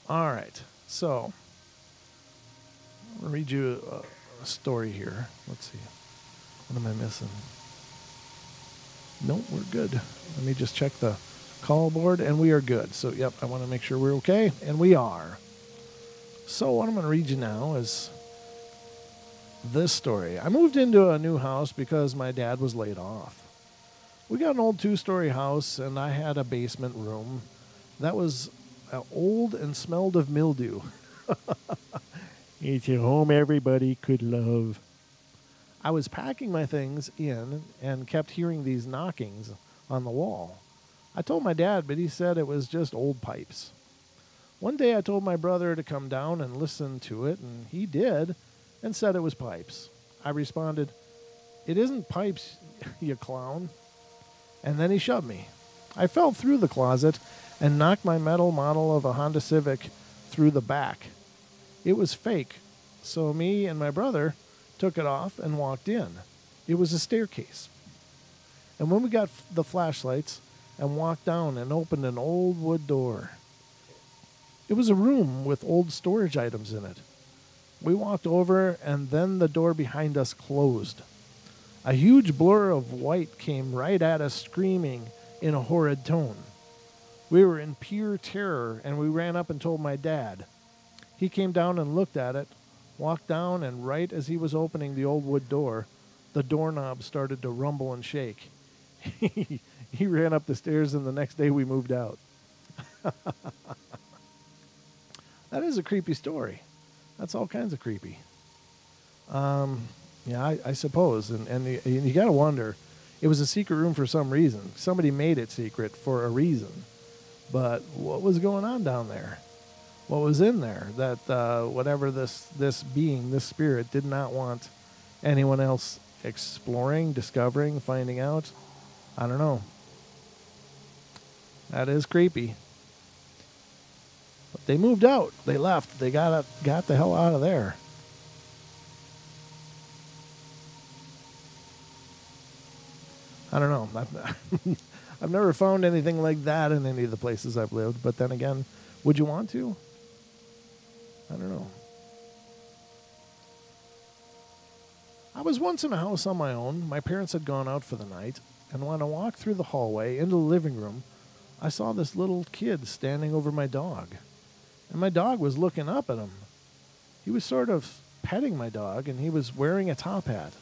All right, so I'll read you a story here. Let's see. What am I missing? Nope, we're good. Let me just check the call board, and we are good. So, yep, I want to make sure we're okay, and we are. So what I'm going to read you now is this story. I moved into a new house because my dad was laid off. We got an old 2-story house, and I had a basement room that was old and smelled of mildew. It's a home everybody could love. I was packing my things in and kept hearing these knockings on the wall. I told my dad, but he said it was just old pipes. One day I told my brother to come down and listen to it, and he did, and said it was pipes. I responded, "It isn't pipes, you clown." And then he shoved me. I fell through the closet and knocked my metal model of a Honda Civic through the back. It was fake, so me and my brother took it off and walked in. It was a staircase. And when we got the flashlights and walked down and opened an old wood door, it was a room with old storage items in it. We walked over, and then the door behind us closed. A huge blur of white came right at us, screaming in a horrid tone. We were in pure terror, and we ran up and told my dad. He came down and looked at it, walked down, and right as he was opening the old wood door, the doorknob started to rumble and shake. He ran up the stairs, and the next day we moved out. That is a creepy story. That's all kinds of creepy. Yeah, I suppose. And you got to wonder, it was a secret room for some reason. Somebody made it secret for a reason. But what was going on down there? What was in there that whatever this being, this spirit, did not want anyone else exploring, discovering, finding out? I don't know. That is creepy. But they moved out. They left. They got the hell out of there. I don't know. I've never found anything like that in any of the places I've lived. But then again, would you want to? I don't know. I was once in a house on my own. My parents had gone out for the night. And when I walked through the hallway into the living room, I saw this little kid standing over my dog. And my dog was looking up at him. He was sort of petting my dog, and he was wearing a top hat.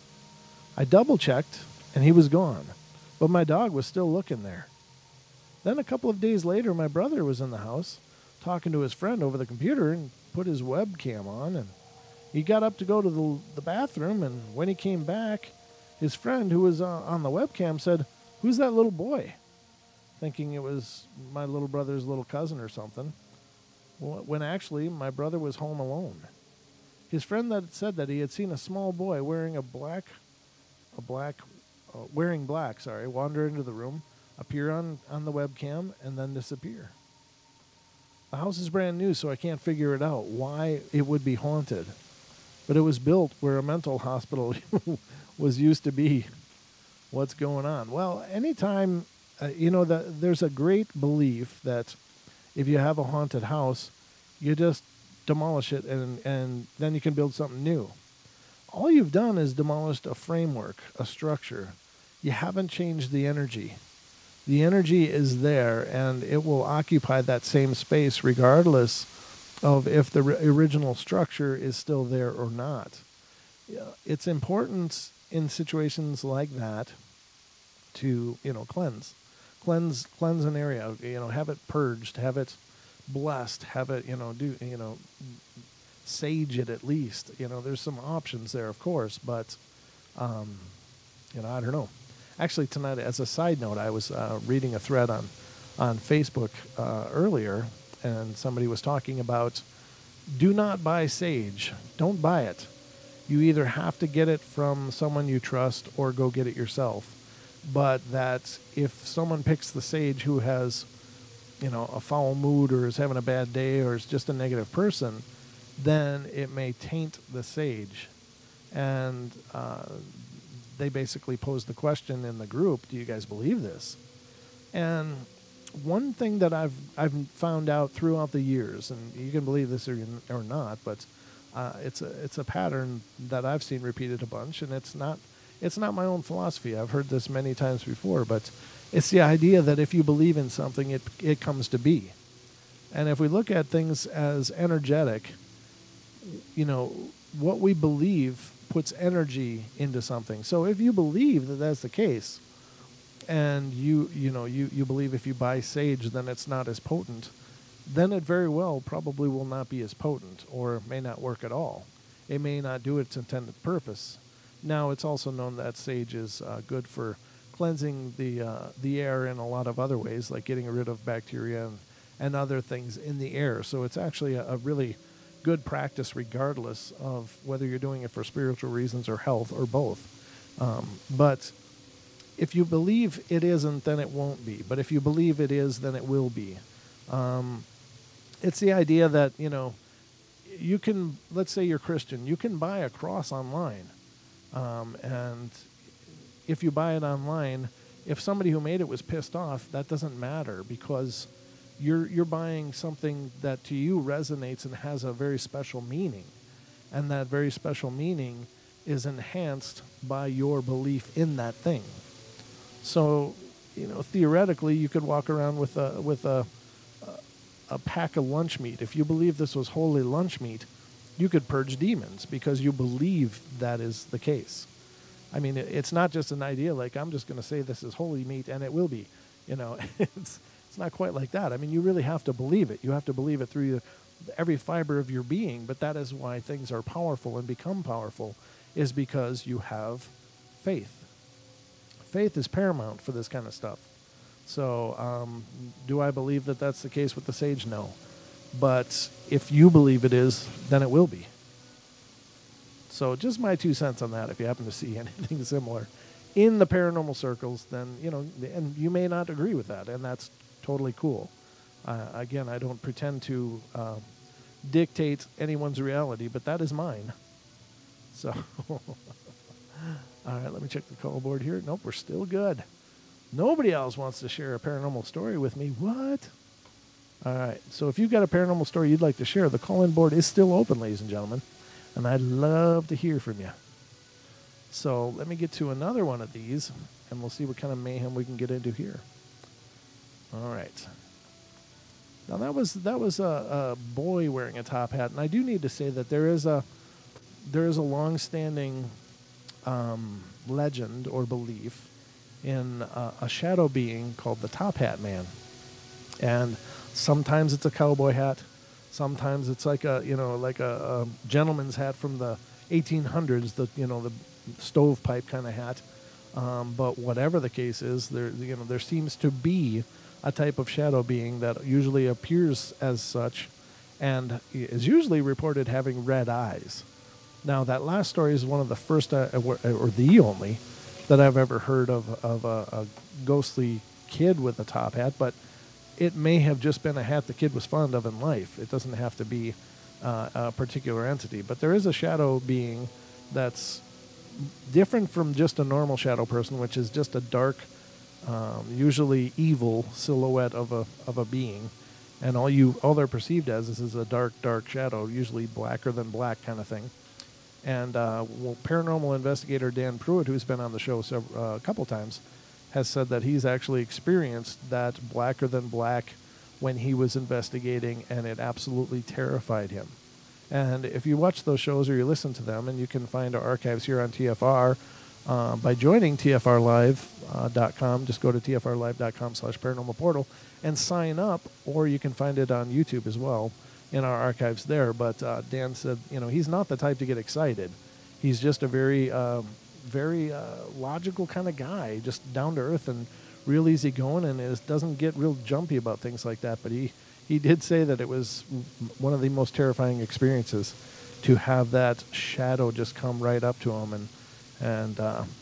I double-checked, and he was gone. But my dog was still looking there. Then a couple of days later, my brother was in the house talking to his friend over the computer and put his webcam on. And he got up to go to the bathroom, and when he came back, his friend who was on the webcam said, "Who's that little boy?" Thinking it was my little brother's little cousin or something. When actually my brother was home alone. His friend that said that he had seen a small boy wearing black, wander into the room, appear on the webcam, and then disappear. The house is brand new, so I can't figure it out why it would be haunted. But it was built where a mental hospital was used to be. What's going on? Well, anytime, there's a great belief that if you have a haunted house, you just demolish it and then you can build something new. All you've done is demolished a framework, a structure. You haven't changed the energy. The energy is there, and it will occupy that same space regardless of if the original structure is still there or not. It's important in situations like that to, cleanse an area, have it purged, have it blessed, have it, sage it at least. There's some options there, of course, but, I don't know. Actually, tonight, as a side note, I was reading a thread on Facebook earlier, and somebody was talking about, do not buy sage. Don't buy it. You either have to get it from someone you trust or go get it yourself. But that if someone picks the sage who has, a foul mood or is having a bad day or is just a negative person, then it may taint the sage. And they basically posed the question in the group, do you guys believe this? And one thing that I've found out throughout the years, and you can believe this or not, but it's a pattern that I've seen repeated a bunch, and it's not my own philosophy. I've heard this many times before, but it's the idea that if you believe in something, it comes to be. And if we look at things as energetic, what we believe puts energy into something. So if you believe that that's the case, and you believe if you buy sage then it's not as potent, then it very well probably will not be as potent, or it may not work at all. It may not do its intended purpose. Now, it's also known that sage is good for cleansing the air in a lot of other ways, like getting rid of bacteria and other things in the air. So it's actually a really good practice regardless of whether you're doing it for spiritual reasons or health or both. But if you believe it isn't, then it won't be. But if you believe it is, then it will be. It's the idea that, you can, let's say you're Christian, you can buy a cross online. And if you buy it online, if somebody who made it was pissed off, that doesn't matter, because you're buying something that to you resonates and has a very special meaning. And that very special meaning is enhanced by your belief in that thing. So, theoretically, you could walk around with a pack of lunch meat. If you believe this was holy lunch meat, you could purge demons because you believe that is the case. I mean, it's not just an idea like, I'm just going to say this is holy meat and it will be. It's not quite like that. I mean, you really have to believe it. You have to believe it through every fiber of your being. But that is why things are powerful and become powerful, is because you have faith. Faith is paramount for this kind of stuff. So, do I believe that that's the case with the sage? No. But if you believe it is, then it will be. So just my 2 cents on that. If you happen to see anything similar in the paranormal circles, then, and you may not agree with that, and that's totally cool. Again, I don't pretend to dictate anyone's reality, but that is mine. So, all right, let me check the call board here. Nope, we're still good. Nobody else wants to share a paranormal story with me. What? All right. So if you've got a paranormal story you'd like to share, the call-in board is still open, ladies and gentlemen, and I'd love to hear from you. So let me get to another one of these, and we'll see what kind of mayhem we can get into here. All right. Now that was a boy wearing a top hat, and I do need to say that there is a long-standing legend or belief in a shadow being called the Top Hat Man. And sometimes it's a cowboy hat, sometimes it's like a gentleman's hat from the 1800s, the stovepipe kind of hat. But whatever the case is, there seems to be a type of shadow being that usually appears as such and is usually reported having red eyes. Now, that last story is one of the first, or the only, that I've ever heard of a ghostly kid with a top hat, but it may have just been a hat the kid was fond of in life. It doesn't have to be a particular entity. But there is a shadow being that's different from just a normal shadow person, which is just a dark, usually evil silhouette of a being. And all they're perceived as is a dark, dark shadow, usually blacker than black kind of thing. And paranormal investigator Dan Pruitt, who's been on the show a couple times, has said that he's actually experienced that blacker than black when he was investigating, and it absolutely terrified him. And if you watch those shows or you listen to them, and you can find our archives here on TFR by joining TFRlive.com, just go to TFRlive.com/paranormal portal and sign up, or you can find it on YouTube as well in our archives there. But Dan said, he's not the type to get excited. He's just a very logical kind of guy, just down to earth and real easy going, and doesn't get real jumpy about things like that. But he did say that it was one of the most terrifying experiences to have that shadow just come right up to him, and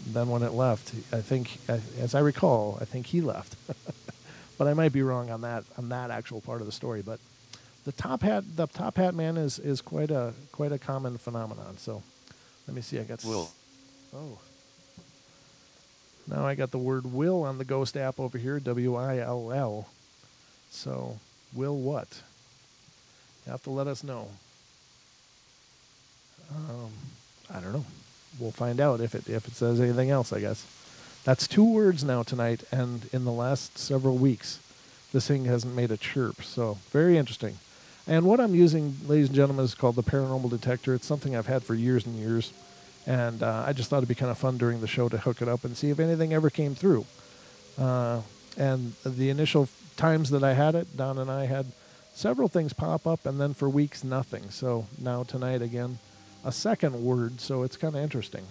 then when it left, I think, as I recall, I think he left. But I might be wrong on that actual part of the story. But the top hat man is quite a common phenomenon. So let me see. I got Will. Oh. Now I got the word Will on the Ghost app over here, WILL. So, Will what? You have to let us know. I don't know. We'll find out if it says anything else, I guess. That's 2 words now tonight, and in the last several weeks, this thing hasn't made a chirp. So, very interesting. And what I'm using, ladies and gentlemen, is called the paranormal detector. It's something I've had for years and years. And I just thought it'd be kind of fun during the show to hook it up and see if anything ever came through. And the initial times that I had it, Don and I had several things pop up, and then for weeks, nothing. So now tonight, again, a second word, so it's kind of interesting.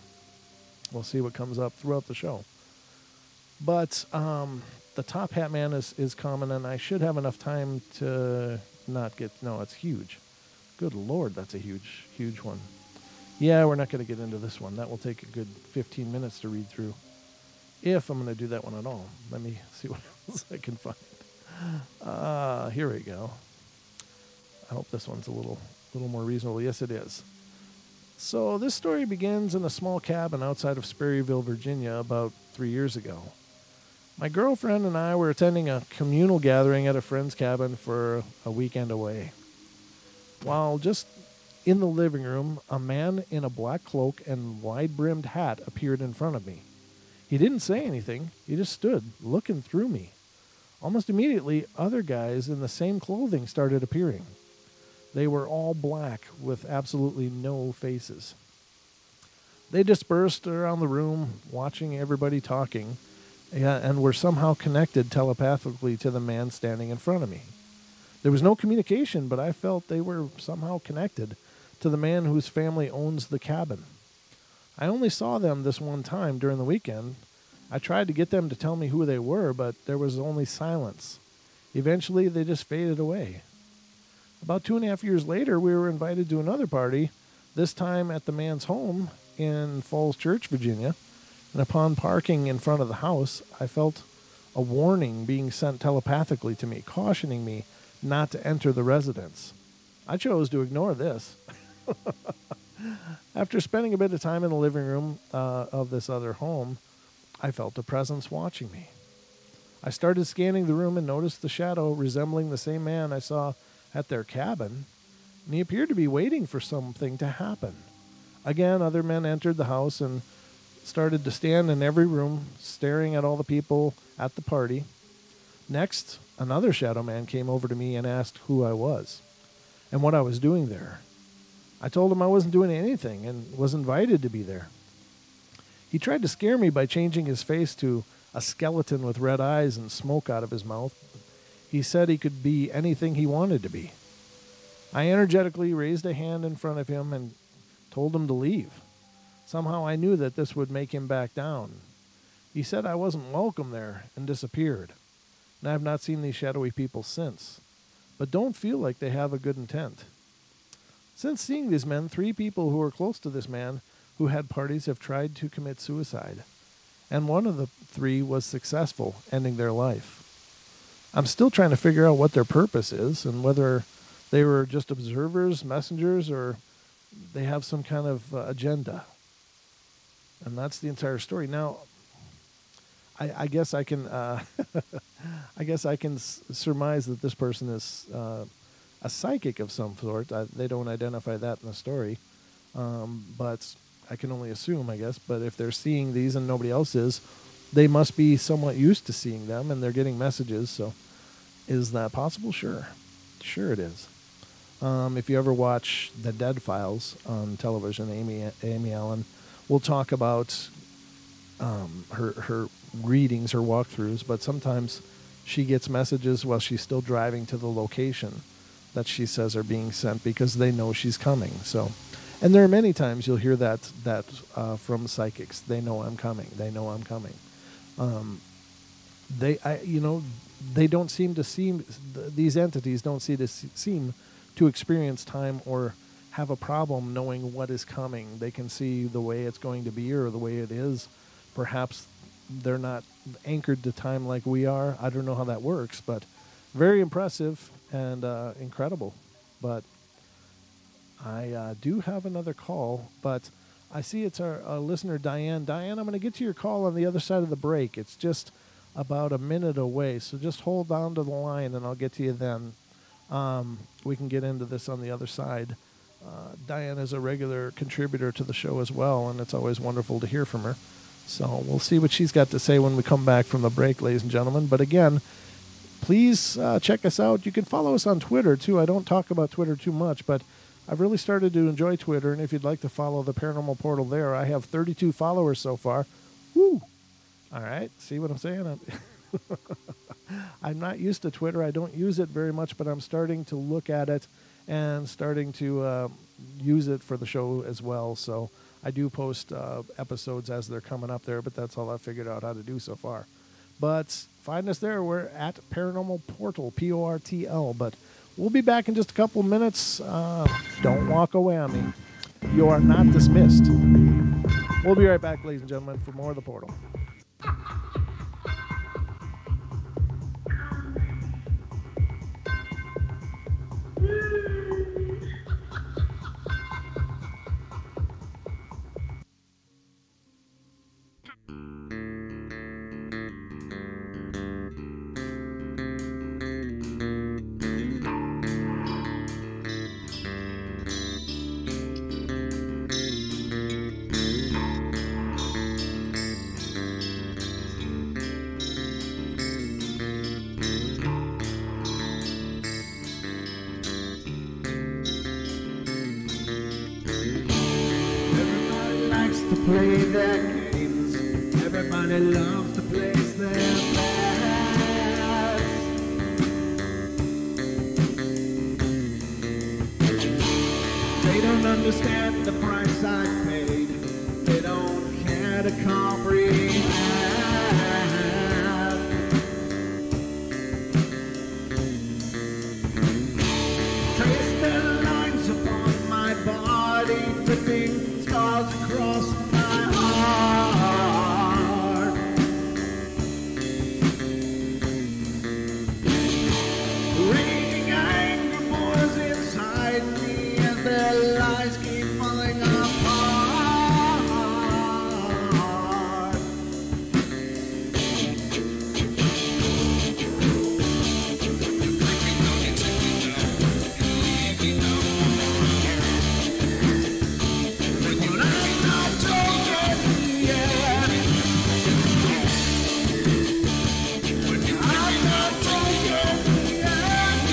We'll see what comes up throughout the show. But the Top Hat Man is coming, and I should have enough time to not get... No, it's huge. Good Lord, that's a huge, huge one. Yeah, we're not going to get into this one. That will take a good 15 minutes to read through, if I'm going to do that one at all. Let me see what else I can find. Here we go. I hope this one's a little more reasonable. Yes, it is. So this story begins in a small cabin outside of Sperryville, Virginia, about 3 years ago. My girlfriend and I were attending a communal gathering at a friend's cabin for a weekend away. While just in the living room, a man in a black cloak and wide-brimmed hat appeared in front of me. He didn't say anything. He just stood, looking through me. Almost immediately, other guys in the same clothing started appearing. They were all black with absolutely no faces. They dispersed around the room, watching everybody talking, and were somehow connected telepathically to the man standing in front of me. There was no communication, but I felt they were somehow connected to the man whose family owns the cabin. I only saw them this one time during the weekend. I tried to get them to tell me who they were, but there was only silence. Eventually, they just faded away. About 2.5 years later, we were invited to another party, this time at the man's home in Falls Church, Virginia. And upon parking in front of the house, I felt a warning being sent telepathically to me, cautioning me not to enter the residence. I chose to ignore this. After spending a bit of time in the living room of this other home, I felt a presence watching me. I started scanning the room and noticed the shadow resembling the same man I saw at their cabin, and he appeared to be waiting for something to happen. Again, other men entered the house and started to stand in every room, staring at all the people at the party. Next, another shadow man came over to me and asked who I was and what I was doing there. I told him I wasn't doing anything and was invited to be there. He tried to scare me by changing his face to a skeleton with red eyes and smoke out of his mouth. He said he could be anything he wanted to be. I energetically raised a hand in front of him and told him to leave. Somehow I knew that this would make him back down. He said I wasn't welcome there and disappeared. And I have not seen these shadowy people since, but don't feel like they have a good intent. Since seeing these men, 3 people who were close to this man who had parties have tried to commit suicide, and one of the 3 was successful, ending their life. I'm still trying to figure out what their purpose is and whether they were just observers, messengers, or they have some kind of agenda. And that's the entire story. Now, I guess I can surmise that this person is a psychic of some sort. They don't identify that in the story, but I can only assume, I guess. But if they're seeing these and nobody else is, they must be somewhat used to seeing them, and they're getting messages. So, is that possible? Sure it is. If you ever watch The Dead Files on television, Amy Allen will talk about her readings, her walkthroughs, but sometimes she gets messages while she's still driving to the location that she says are being sent because they know she's coming. So, and there are many times you'll hear that from psychics. They know I'm coming. They know I'm coming. They don't seem to these entities don't seem to experience time or have a problem knowing what is coming. They can see the way it's going to be or the way it is. Perhaps they're not anchored to time like we are. I don't know how that works, but very impressive and incredible. But I do have another call, but I see it's our listener, Diane. Diane, I'm going to get to your call on the other side of the break. It's just about a minute away, so just hold on to the line, and I'll get to you then. We can get into this on the other side. Diane is a regular contributor to the show as well, and it's always wonderful to hear from her. So we'll see what she's got to say when we come back from the break, ladies and gentlemen. But again, please check us out. You can follow us on Twitter, too. I don't talk about Twitter too much, but I've really started to enjoy Twitter, and if you'd like to follow the Paranormal Portal there, I have 32 followers so far. Woo! All right, see what I'm saying? I'm not used to Twitter. I don't use it very much, but I'm starting to look at it and starting to use it for the show as well. So I do post episodes as they're coming up there, but that's all I've figured out how to do so far. But find us there. We're at Paranormal Portal, Portl. But we'll be back in just a couple minutes. Don't walk away on me. You are not dismissed. We'll be right back, ladies and gentlemen, for more of the Portal. Play their games. Everybody loves to place their bets. They don't understand the price I paid. They don't care to comprehend. Trace their lines upon my body, dripping scars across my heart. Raging anger pours inside me as their lies keep falling apart. But I'm not talking yet. I'm not talking yet. I'm not talking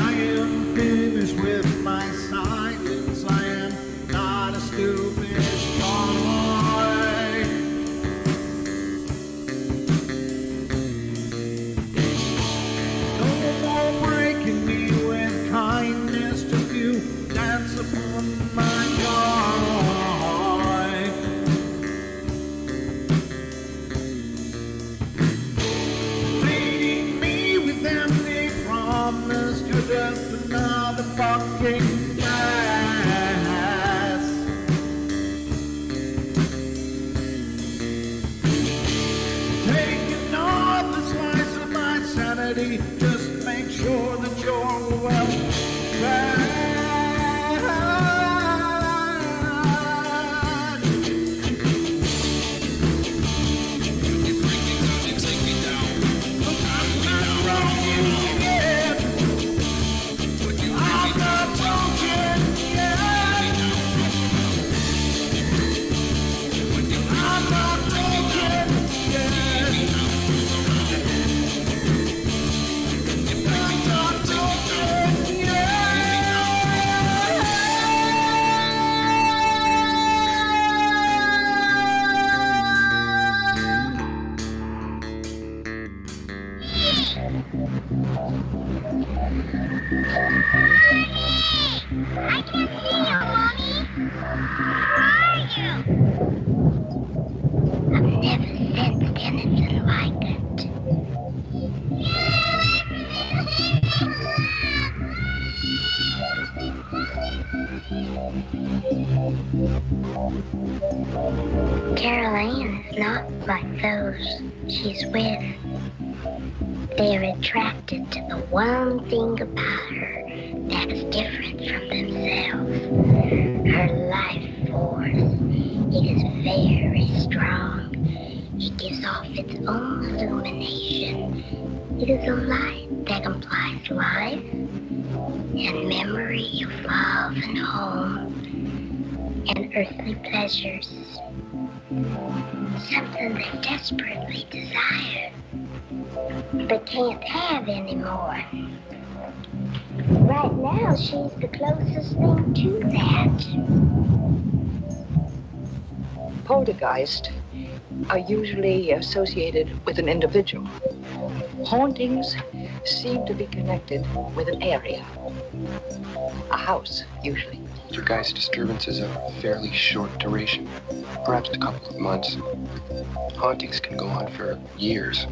I am finished with my silence. I am not a stupid toy. No more breaking me with kindness. Just you dance upon my joy. Leading me with empty promise. You're just another fucking mess. Taking off the slice of my sanity. Just make sure that you're well fed. Look, I'm not wrong yet. I'm not talking yet. I'm not talking yet. I'm not talking I can see you, Mommy. Where are you? I've never sensed anything like it. Carol Ann is not like those she's with. They're attracted to the one thing about her that's different from themselves. Her life force. It is very strong. It gives off its own illumination. It is a light that implies life and memory of love and home and earthly pleasures. Something they desperately desire, but can't have anymore. Right now, she's the closest thing to that. Poltergeist are usually associated with an individual. Hauntings seem to be connected with an area. A house, usually. Poltergeist disturbances are of fairly short duration, perhaps a couple of months. Hauntings can go on for years.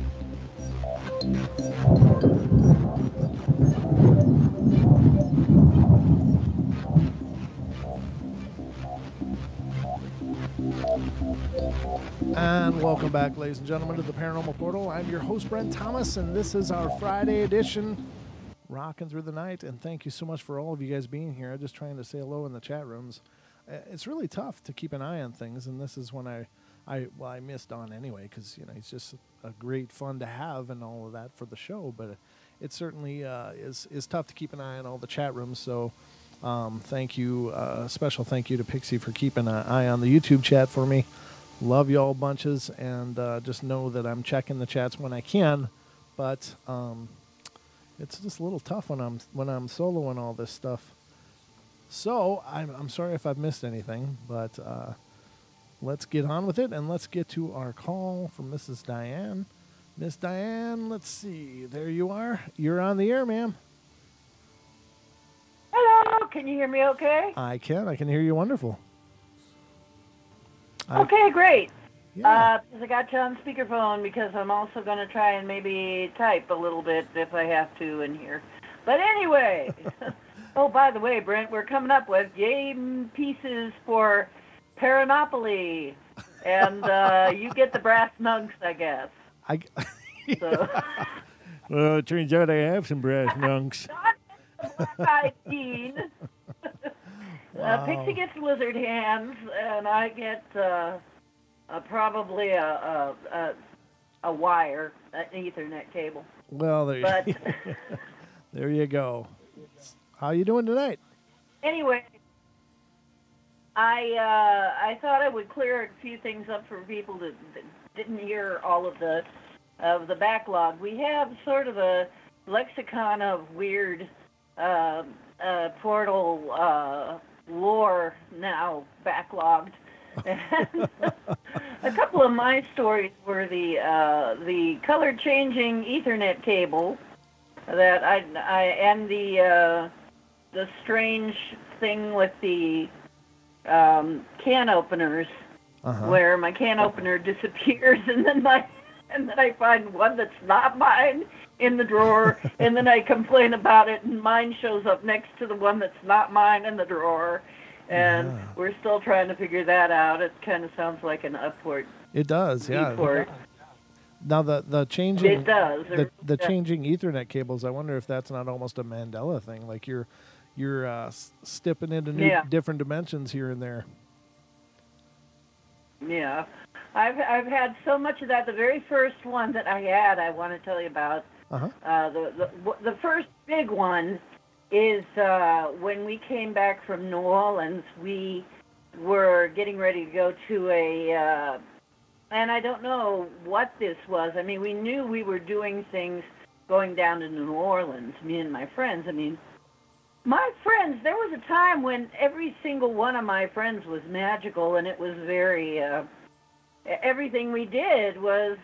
And welcome back, ladies and gentlemen, to the Paranormal Portal. I'm your host, Brent Thomas, and this is our Friday edition, rocking through the night. And thank you so much for all of you guys being here. I'm just trying to say hello in the chat rooms. It's really tough to keep an eye on things, and this is when I missed Don anyway, because he's just a great fun to have and all of that for the show. But it certainly is tough to keep an eye on all the chat rooms. So thank you, special thank you to Pixie for keeping an eye on the YouTube chat for me. Love y'all bunches, and just know that I'm checking the chats when I can, but it's just a little tough when I'm soloing all this stuff. So I'm sorry if I've missed anything, but let's get on with it, and let's get to our call from Mrs. Diane. Miss Diane, let's see. There you are. You're on the air, ma'am. Hello. Can you hear me okay? I can. I can hear you wonderful. Okay, great. Yeah. I got you on speakerphone because I'm also going to try and maybe type a little bit if I have to in here. But anyway, oh, by the way, Brent, we're coming up with game pieces for Paranormal, and you get the brass nunks, I guess. So. Well, it turns out I have some brass nunks. Black-eyed teen. Pixie gets lizard hands, and I get probably a wire, an Ethernet cable. Well, there you go. How you doing tonight? Anyway, I thought I would clear a few things up for people that didn't hear all of the backlog. We have sort of a lexicon of weird portal lore now backlogged. And a couple of my stories were the color changing Ethernet cable that I and the strange thing with the can openers, where my can opener disappears and then I find one that's not mine in the drawer, and then I complain about it, and mine shows up next to the one that's not mine in the drawer, and we're still trying to figure that out. It kind of sounds like an upward. It does, yeah. Deport. Now the changing It does. the changing Ethernet cables. I wonder if that's not almost a Mandela thing, like you're stepping into different dimensions here and there. Yeah. I've had so much of that. The very first one that I had, I want to tell you about. The first big one is when we came back from New Orleans. We were getting ready to go to a, and I don't know what this was. I mean, we knew we were doing things going down to New Orleans, me and my friends. I mean, my friends, there was a time when every single one of my friends was magical, and it was very, everything we did was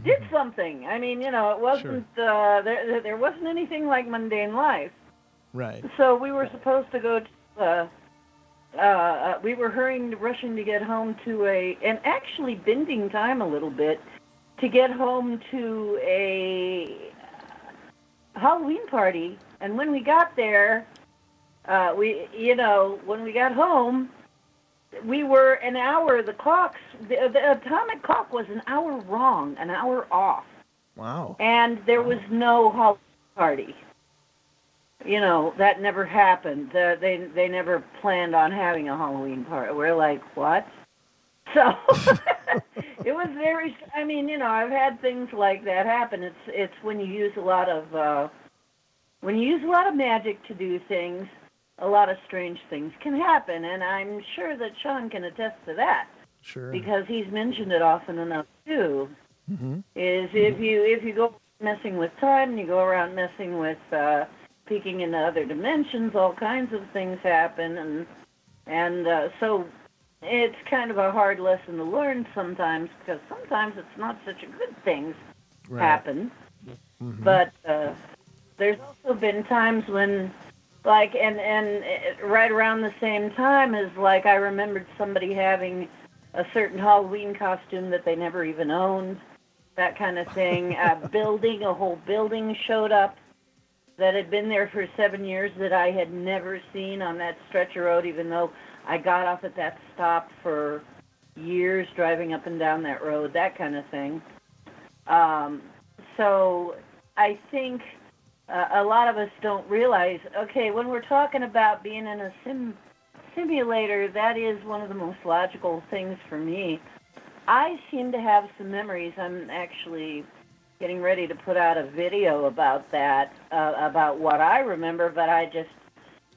did something. I mean, it wasn't, there wasn't anything like mundane life. Right. So we were supposed to go to, we were rushing to get home to and actually bending time a little bit to get home to a Halloween party. And when we got there, when we got home, we were an hour. The atomic clock was an hour wrong, an hour off. Wow. And there was no Halloween party. You know, that never happened. They never planned on having a Halloween party. We're like, what? So it was very. I mean, you know, I've had things like that happen. It's when you use a lot of magic to do things, a lot of strange things can happen, and I'm sure that Sean can attest to that. Sure. Because he's mentioned it often enough too. Mm-hmm. Is if you go messing with time, and you go around messing with peeking into other dimensions, all kinds of things happen, and so it's kind of a hard lesson to learn sometimes, because sometimes it's not such a good things happen. Mm-hmm. But there's also been times when, like, and right around the same time as, like, I remembered somebody having a certain Halloween costume that they never even owned, that kind of thing. A whole building showed up that had been there for 7 years that I had never seen on that stretch of road, even though I got off at that stop for years driving up and down that road, that kind of thing. So I think a lot of us don't realize, okay, when we're talking about being in a simulator, that is one of the most logical things for me. I seem to have some memories. I'm actually getting ready to put out a video about that, about what I remember, but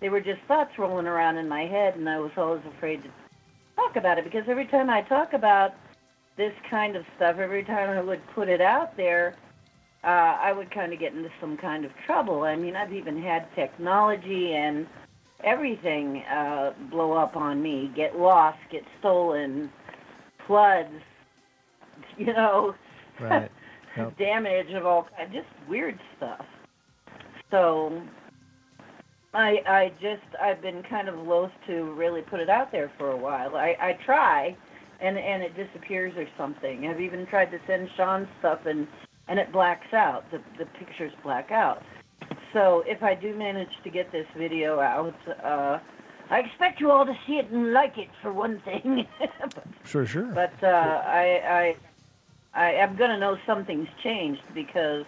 they were just thoughts rolling around in my head, and I was always afraid to talk about it, because every time I talk about this kind of stuff, every time I would put it out there, I would kind of get into some kind of trouble. I mean, I've even had technology and everything blow up on me, get lost, get stolen, floods, you know, right. Yep. damage of all kinds, just weird stuff. So I've been kind of loath to really put it out there for a while. I try, and it disappears or something. I've even tried to send Sean stuff, and it blacks out. The pictures black out. So if I do manage to get this video out, I expect you all to see it and like it, for one thing. Sure. But I am going to know something's changed, because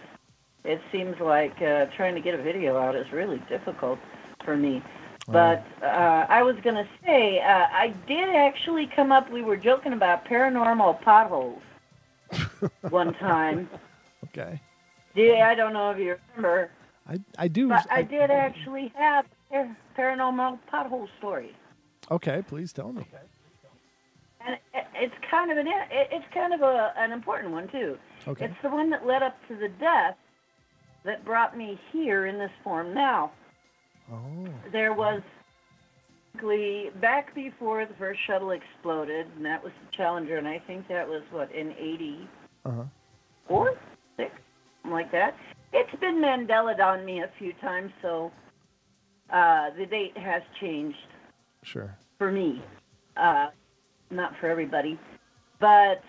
it seems like trying to get a video out is really difficult for me. But I was going to say, I did actually come up, we were joking about paranormal potholes one time. Okay. Yeah, I don't know if you remember. I do. But I did actually have a paranormal pothole story. Okay, please tell me. And it's kind of an important one too. Okay. It's the one that led up to the death that brought me here in this form now. Oh. There was back before the first shuttle exploded, and that was the Challenger, and I think that was in 84, 6, something like that. It's been Mandela'd on me a few times, so the date has changed. Sure. For me, not for everybody, but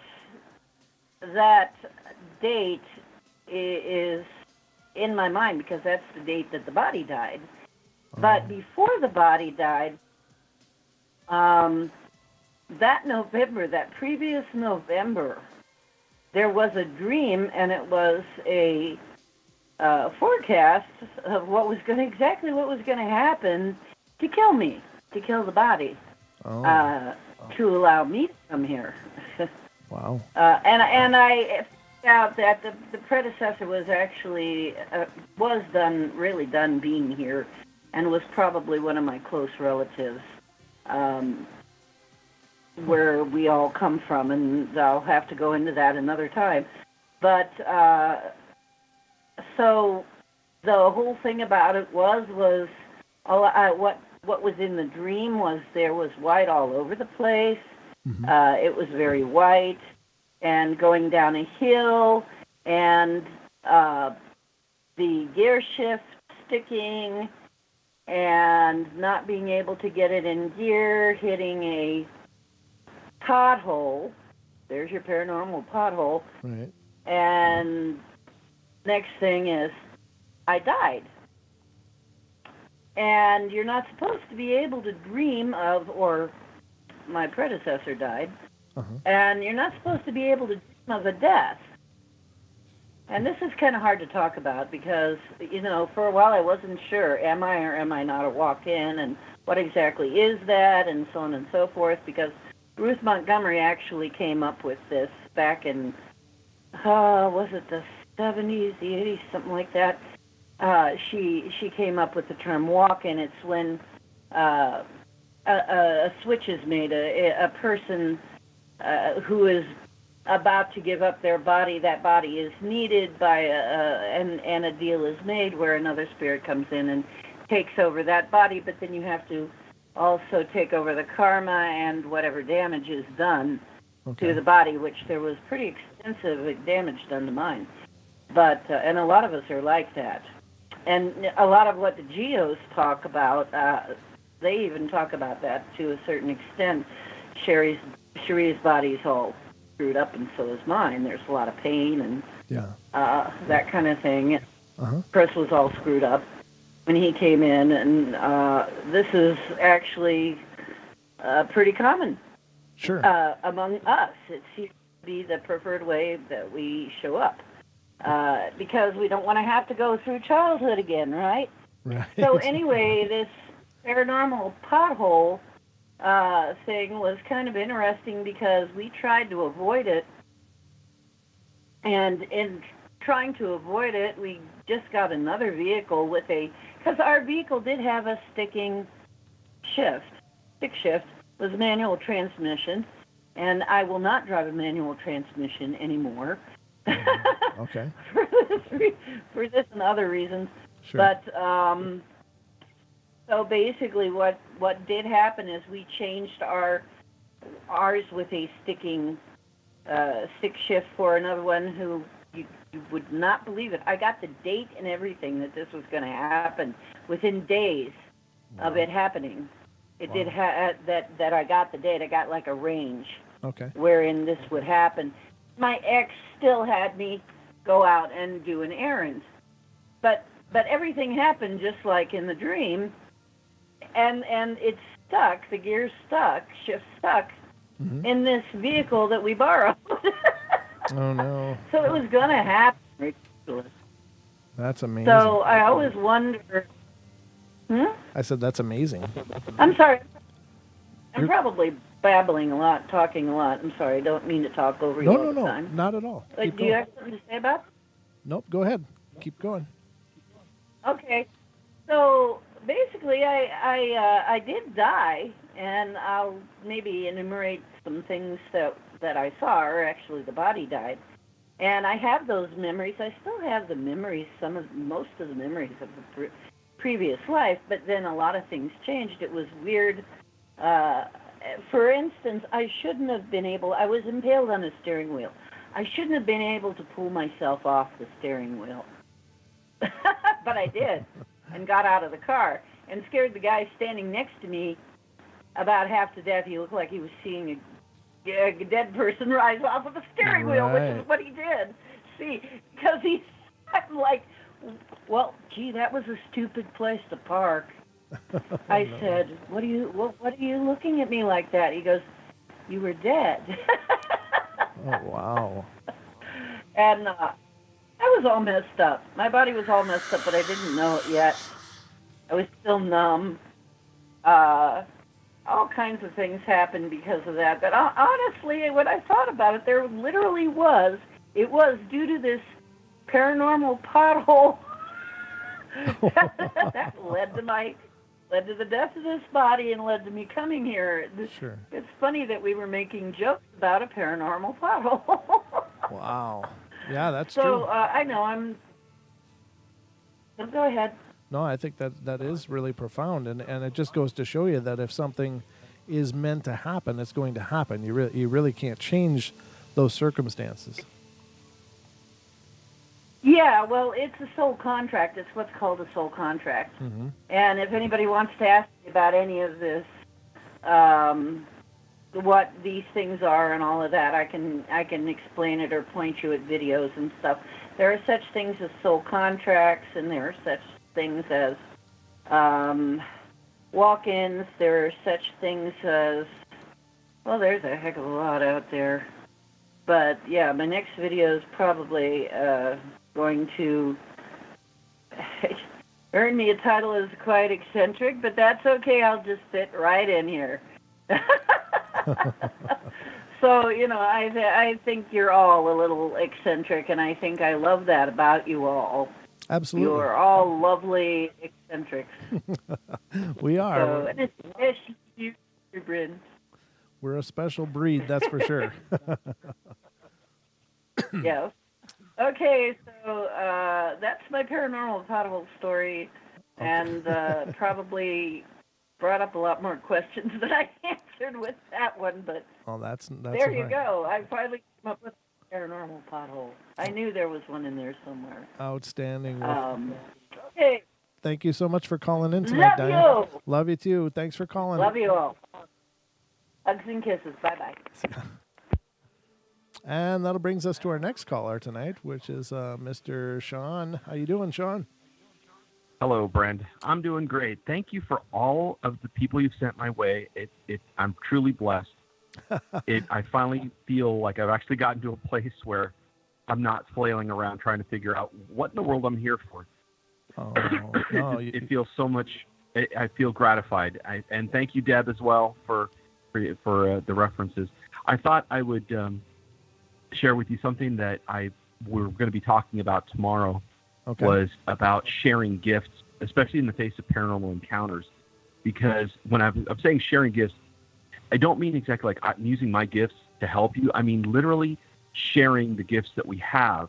that date is in my mind, because that's the date that the body died. But before the body died, that previous November, there was a dream, and it was a forecast of exactly what was going to happen to kill me, to kill the body, to allow me to come here. Wow. And I found out that the predecessor was actually really done being here, and was probably one of my close relatives, where we all come from, and I'll have to go into that another time. But so the whole thing about it was what was in the dream was there was white all over the place. Mm-hmm. It was very white, and going down a hill, and the gear shift sticking, and not being able to get it in gear, hitting a pothole. There's your paranormal pothole. Right. And next thing is, I died. And you're not supposed to be able to dream of, or my predecessor died, and you're not supposed to be able to dream of a death. And this is kind of hard to talk about because, for a while I wasn't sure, am I or am I not a walk-in, and what exactly is that, and so on and so forth, because Ruth Montgomery actually came up with this back in, was it the 70s, the 80s, something like that. She came up with the term walk-in. It's when a switch is made, a person who is about to give up their body, that body is needed by and a deal is made where another spirit comes in and takes over that body, but then you have to also take over the karma and whatever damage is done to the body, which there was pretty extensive damage done to mine. But and a lot of us are like that. And a lot of what the geos talk about, they even talk about that to a certain extent. Cherie's body's all screwed up, and so is mine. There's a lot of pain and that kind of thing. Chris was all screwed up when he came in, and this is actually pretty common among us. It seems to be the preferred way that we show up because we don't want to have to go through childhood again, right? So anyway, this paranormal pothole thing was kind of interesting because we tried to avoid it, and in trying to avoid it, we just got another vehicle because our vehicle did have a stick shift, was manual transmission, and I will not drive a manual transmission anymore. Okay. for this and other reasons. Sure. But so basically what did happen is we changed ours with a stick shift for another one who you would not believe it. I got the date and everything that this was going to happen within days of it happening. It did that I got the date. I got like a range wherein this would happen. My ex still had me go out and do an errand, but everything happened just like in the dream, and it stuck. The gears stuck, shift stuck in this vehicle that we borrowed. Oh no! So it was gonna happen. Ridiculous. That's amazing. So I always wonder. I said that's amazing. I'm sorry. I'm probably babbling a lot, talking a lot. I'm sorry. I don't mean to talk over you all the time. No, not at all. Do you have something to say about it? Nope. Go ahead. Keep going. Okay. So basically, I did die, and I'll maybe enumerate some things that I saw, or actually the body died. And I have those memories. I still have the memories, most of the memories of the previous life, but then a lot of things changed. It was weird. For instance, I was impaled on a steering wheel. I shouldn't have been able to pull myself off the steering wheel. But I did, and got out of the car, and scared the guy standing next to me about half to death. He looked like he was seeing a dead person rise off of a steering wheel, which is what he did. See, because I'm like, well, gee, that was a stupid place to park. I said, what are you looking at me like that? He goes, you were dead. Oh, wow. And I was all messed up. My body was all messed up, but I didn't know it yet. I was still numb. All kinds of things happened because of that. But honestly, when I thought about it, there literally was. It was due to this paranormal pothole that led to the death of this body and led to me coming here. Sure. It's funny that we were making jokes about a paranormal pothole. Wow. Yeah, that's true. true. So I know go ahead. No, I think that is really profound, and it just goes to show you that if something is meant to happen, it's going to happen. You really can't change those circumstances. Yeah, well, it's a soul contract. It's what's called a soul contract. And if anybody wants to ask me about any of this, what these things are and all of that, I can explain it or point you at videos and stuff. There are such things as soul contracts, and there are such things as walk-ins. There are such things as Well, there's a heck of a lot out there. But yeah, my next video is probably going to earn me a title as quite eccentric, but that's okay. I'll just fit right in here. So, I think you're all a little eccentric, and I think I love that about you all. Absolutely. You're all lovely eccentrics. We are. So, and especially you, Brent. We're a special breed, that's for sure. Yes. Okay, so that's my paranormal pothole story, and probably brought up a lot more questions than I answered with that one, but that's there you go. I finally came up with a paranormal pothole. I knew there was one in there somewhere. Outstanding. Okay. Thank you so much for calling in tonight, Love Diane. you. Love you too. Thanks for calling. Love you all. Hugs and kisses. Bye-bye. And that brings us to our next caller tonight, which is Mr. Sean. How you doing, Sean? Hello, Brent. I'm doing great. Thank you for all of the people you've sent my way. I'm truly blessed. I finally feel like I've actually gotten to a place where I'm not flailing around trying to figure out what in the world I'm here for. Oh, no, it feels so much. I feel gratified. And thank you, Deb, as well for the references. I thought I would share with you something that we're going to be talking about tomorrow. Okay. Was about sharing gifts, especially in the face of paranormal encounters. Because when I'm saying sharing gifts, I don't mean exactly like I'm using my gifts to help you. I mean literally sharing the gifts that we have.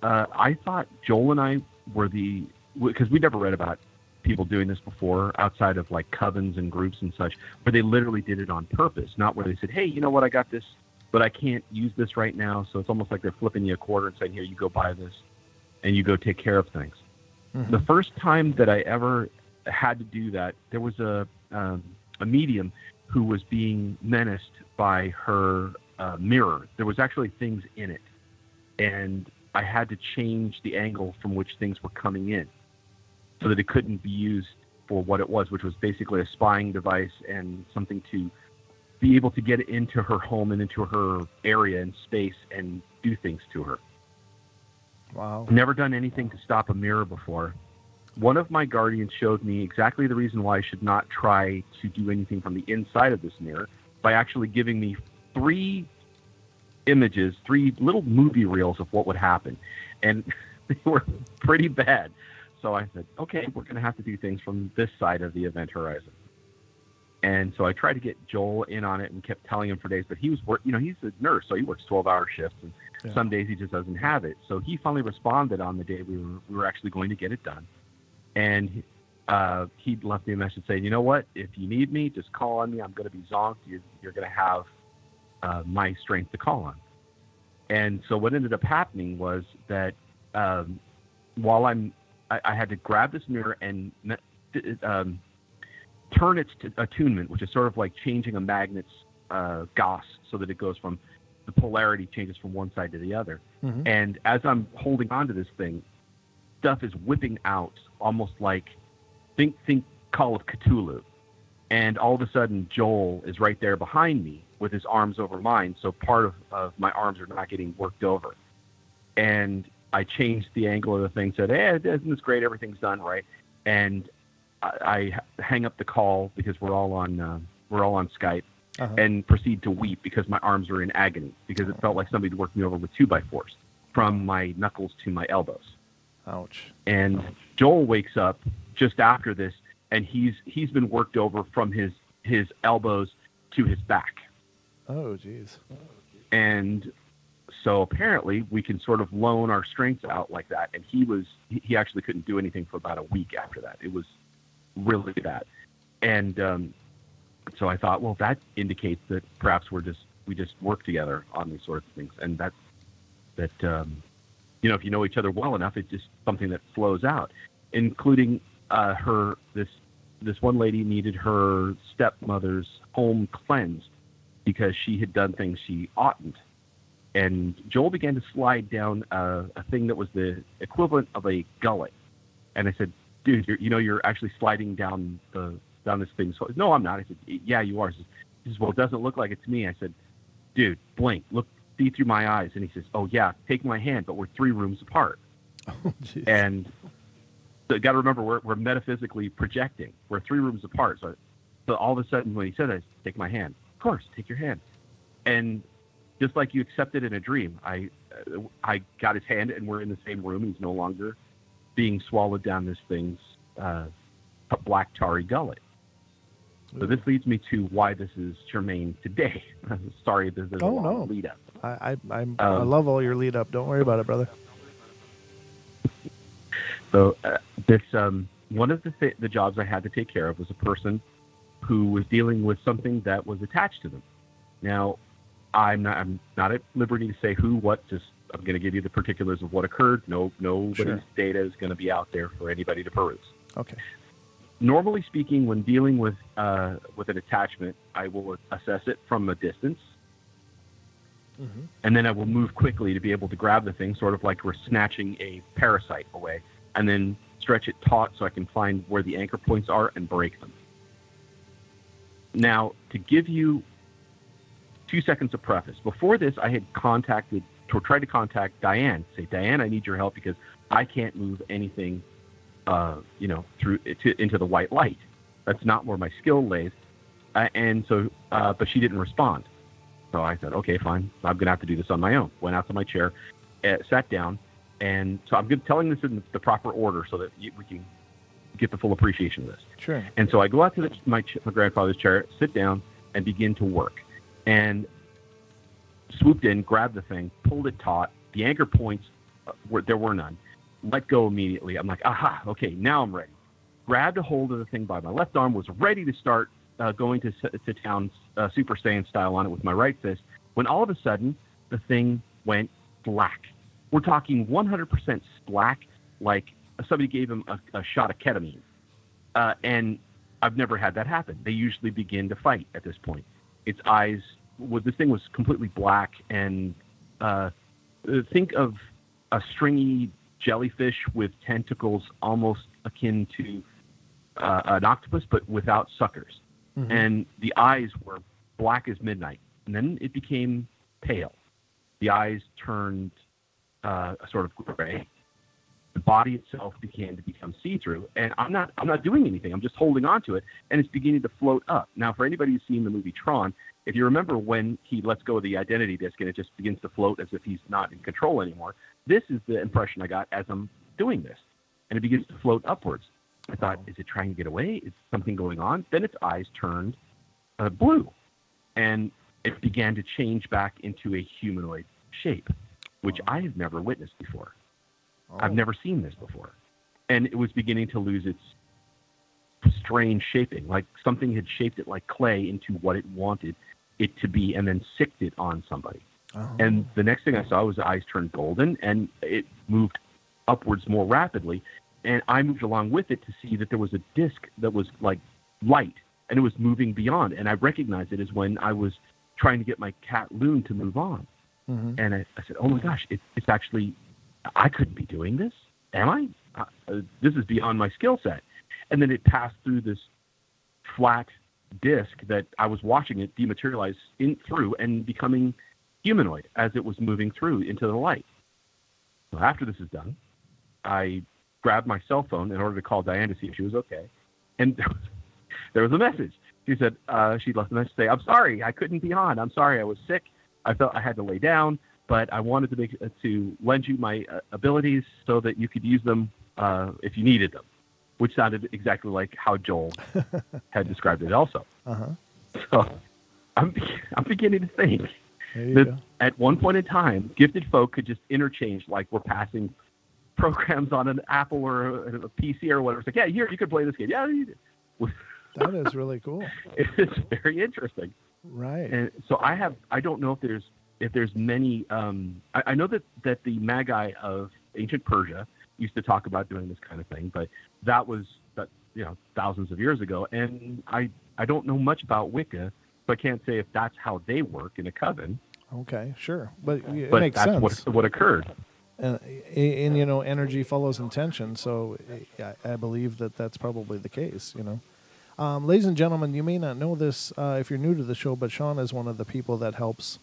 I thought Joel and I were because we never read about people doing this before outside of like covens and groups and such, where they literally did it on purpose, not where they said, hey, you know what, I got this, but I can't use this right now. So it's almost like they're flipping you a quarter and saying, here, you go buy this. And you go take care of things. Mm-hmm. The first time that I ever had to do that, there was a medium who was being menaced by her mirror. There was actually things in it, and I had to change the angle from which things were coming in so that it couldn't be used for what it was, which was basically a spying device and something to be able to get into her home and into her area and space and do things to her. Wow. Never done anything to stop a mirror before. One of my guardians showed me exactly the reason why I should not try to do anything from the inside of this mirror by actually giving me 3 images, 3 little movie reels of what would happen. And they were pretty bad. So I said, okay, we're going to have to do things from this side of the event horizon. And so I tried to get Joel in on it and kept telling him for days, but he was he's a nurse, so he works 12-hour shifts, and some days he just doesn't have it. So he finally responded on the day we were actually going to get it done. And he left me a message saying, you know what, if you need me, just call on me. I'm going to be zonked. You're going to have my strength to call on. And so what ended up happening was that while I had to grab this mirror and turn its attunement, which is sort of like changing a magnet's Gauss so that it goes from the polarity changes from one side to the other. Mm-hmm. And as I'm holding on to this thing, stuff is whipping out almost like think Call of Cthulhu. And all of a sudden, Joel is right there behind me with his arms over mine. So part of my arms are not getting worked over. And I changed the angle of the thing, said, hey, isn't this great? Everything's done right. And I hang up the call because we're all on Skype, and proceed to weep because my arms are in agony because it felt like somebody worked me over with 2x4s from my knuckles to my elbows. Ouch. And Joel wakes up just after this, and he's been worked over from his elbows to his back. Oh, geez. And so apparently we can sort of loan our strengths out like that. And he actually couldn't do anything for about a week after that. It was really bad. And so I thought, well, that indicates that perhaps we just work together on these sorts of things. And that if you know each other well enough, it's just something that flows out, including this one lady needed her stepmother's home cleansed because she had done things she oughtn't. And Joel began to slide down a thing that was the equivalent of a gullet. And I said, dude, you're actually sliding down this thing. So, no, I'm not. I said, yeah, you are. He says, well, it doesn't look like it's me. I said, dude, blink, look, see through my eyes. And he says, oh yeah, take my hand, but we're 3 rooms apart. Oh, geez. And so you got to remember, we're metaphysically projecting. We're 3 rooms apart. So all of a sudden, when he said that, take my hand. Of course, take your hand. And just like you accepted in a dream, I got his hand, and we're in the same room. He's no longer being swallowed down this thing's black tarry gullet. So this leads me to why this is germane today. Sorry, there's a long lead up. I love all your lead up. Don't worry about it, brother. So this one of the jobs I had to take care of was a person who was dealing with something that was attached to them. Now, I'm not at liberty to say who, what. Just I'm going to give you the particulars of what occurred. Nobody's data is going to be out there for anybody to peruse. Okay. Normally speaking, when dealing with an attachment, I will assess it from a distance, and then I will move quickly to be able to grab the thing, sort of like we're snatching a parasite away, and then stretch it taut so I can find where the anchor points are and break them. Now, to give you 2 seconds of preface, before this, I had tried to contact Diane. Say, Diane, I need your help because I can't move anything, through into the white light. That's not where my skill lays. And so, but she didn't respond. So I said, okay, fine. I'm going to have to do this on my own. Went out to my chair, sat down, and so I'm telling this in the proper order so that we can get the full appreciation of this. Sure. And so I go out to my grandfather's chair, sit down, and begin to work. And swooped in, grabbed the thing, pulled it taut. The anchor points, there were none. Let go immediately. I'm like, aha, okay, now I'm ready. Grabbed a hold of the thing by my left arm, was ready to start going to town Super Saiyan style on it with my right fist, when all of a sudden, the thing went black. We're talking 100% black, like somebody gave him a shot of ketamine. And I've never had that happen. They usually begin to fight at this point. Its eyes, this thing was completely black, and think of a stringy jellyfish with tentacles almost akin to an octopus, but without suckers. And the eyes were black as midnight. And then it became pale. The eyes turned sort of gray. The body itself began to become see-through. And I'm not doing anything. I'm just holding on to it, and it's beginning to float up. Now, for anybody who's seen the movie Tron, if you remember when he lets go of the identity disc and it just begins to float as if he's not in control anymore, this is the impression I got as I'm doing this. And it begins to float upwards. I thought, is it trying to get away? Is something going on? Then its eyes turned blue, and it began to change back into a humanoid shape, which I have never witnessed before. I've never seen this before. And it was beginning to lose its strange shaping, like something had shaped it like clay into what it wanted it to be, and then sicked it on somebody. And the next thing I saw was the eyes turned golden, and it moved upwards more rapidly. And I moved along with it to see that there was a disc that was like light, and it was moving beyond. And I recognized it as when I was trying to get my cat Loon to move on. And I said, oh my gosh, it's actually, I couldn't be doing this. Am I? This is beyond my skill set. And then it passed through this flat disc that I was watching it dematerialize through and becoming humanoid as it was moving through into the light. So after this is done, I grabbed my cell phone in order to call Diane to see if she was okay. And there was a message. She said, she left a message to say, I'm sorry, I couldn't be on. I'm sorry, I was sick. I felt I had to lay down, but I wanted to lend you my abilities so that you could use them if you needed them, which sounded exactly like how Joel had described it also. So I'm beginning to think that at one point in time, gifted folk could just interchange, like we're passing programs on an Apple or a PC or whatever. It's like, yeah, here, you could play this game. Yeah, you did. That is really cool. It's very interesting. Right. And so I don't know if there's many, I know that the Magi of ancient Persia used to talk about doing this kind of thing, but that was, thousands of years ago. And I don't know much about Wicca, so I can't say if that's how they work in a coven. Okay, sure. But it but makes that's sense. what occurred. And energy follows intention, so I believe that that's probably the case, Ladies and gentlemen, you may not know this if you're new to the show, but Sean is one of the people that helps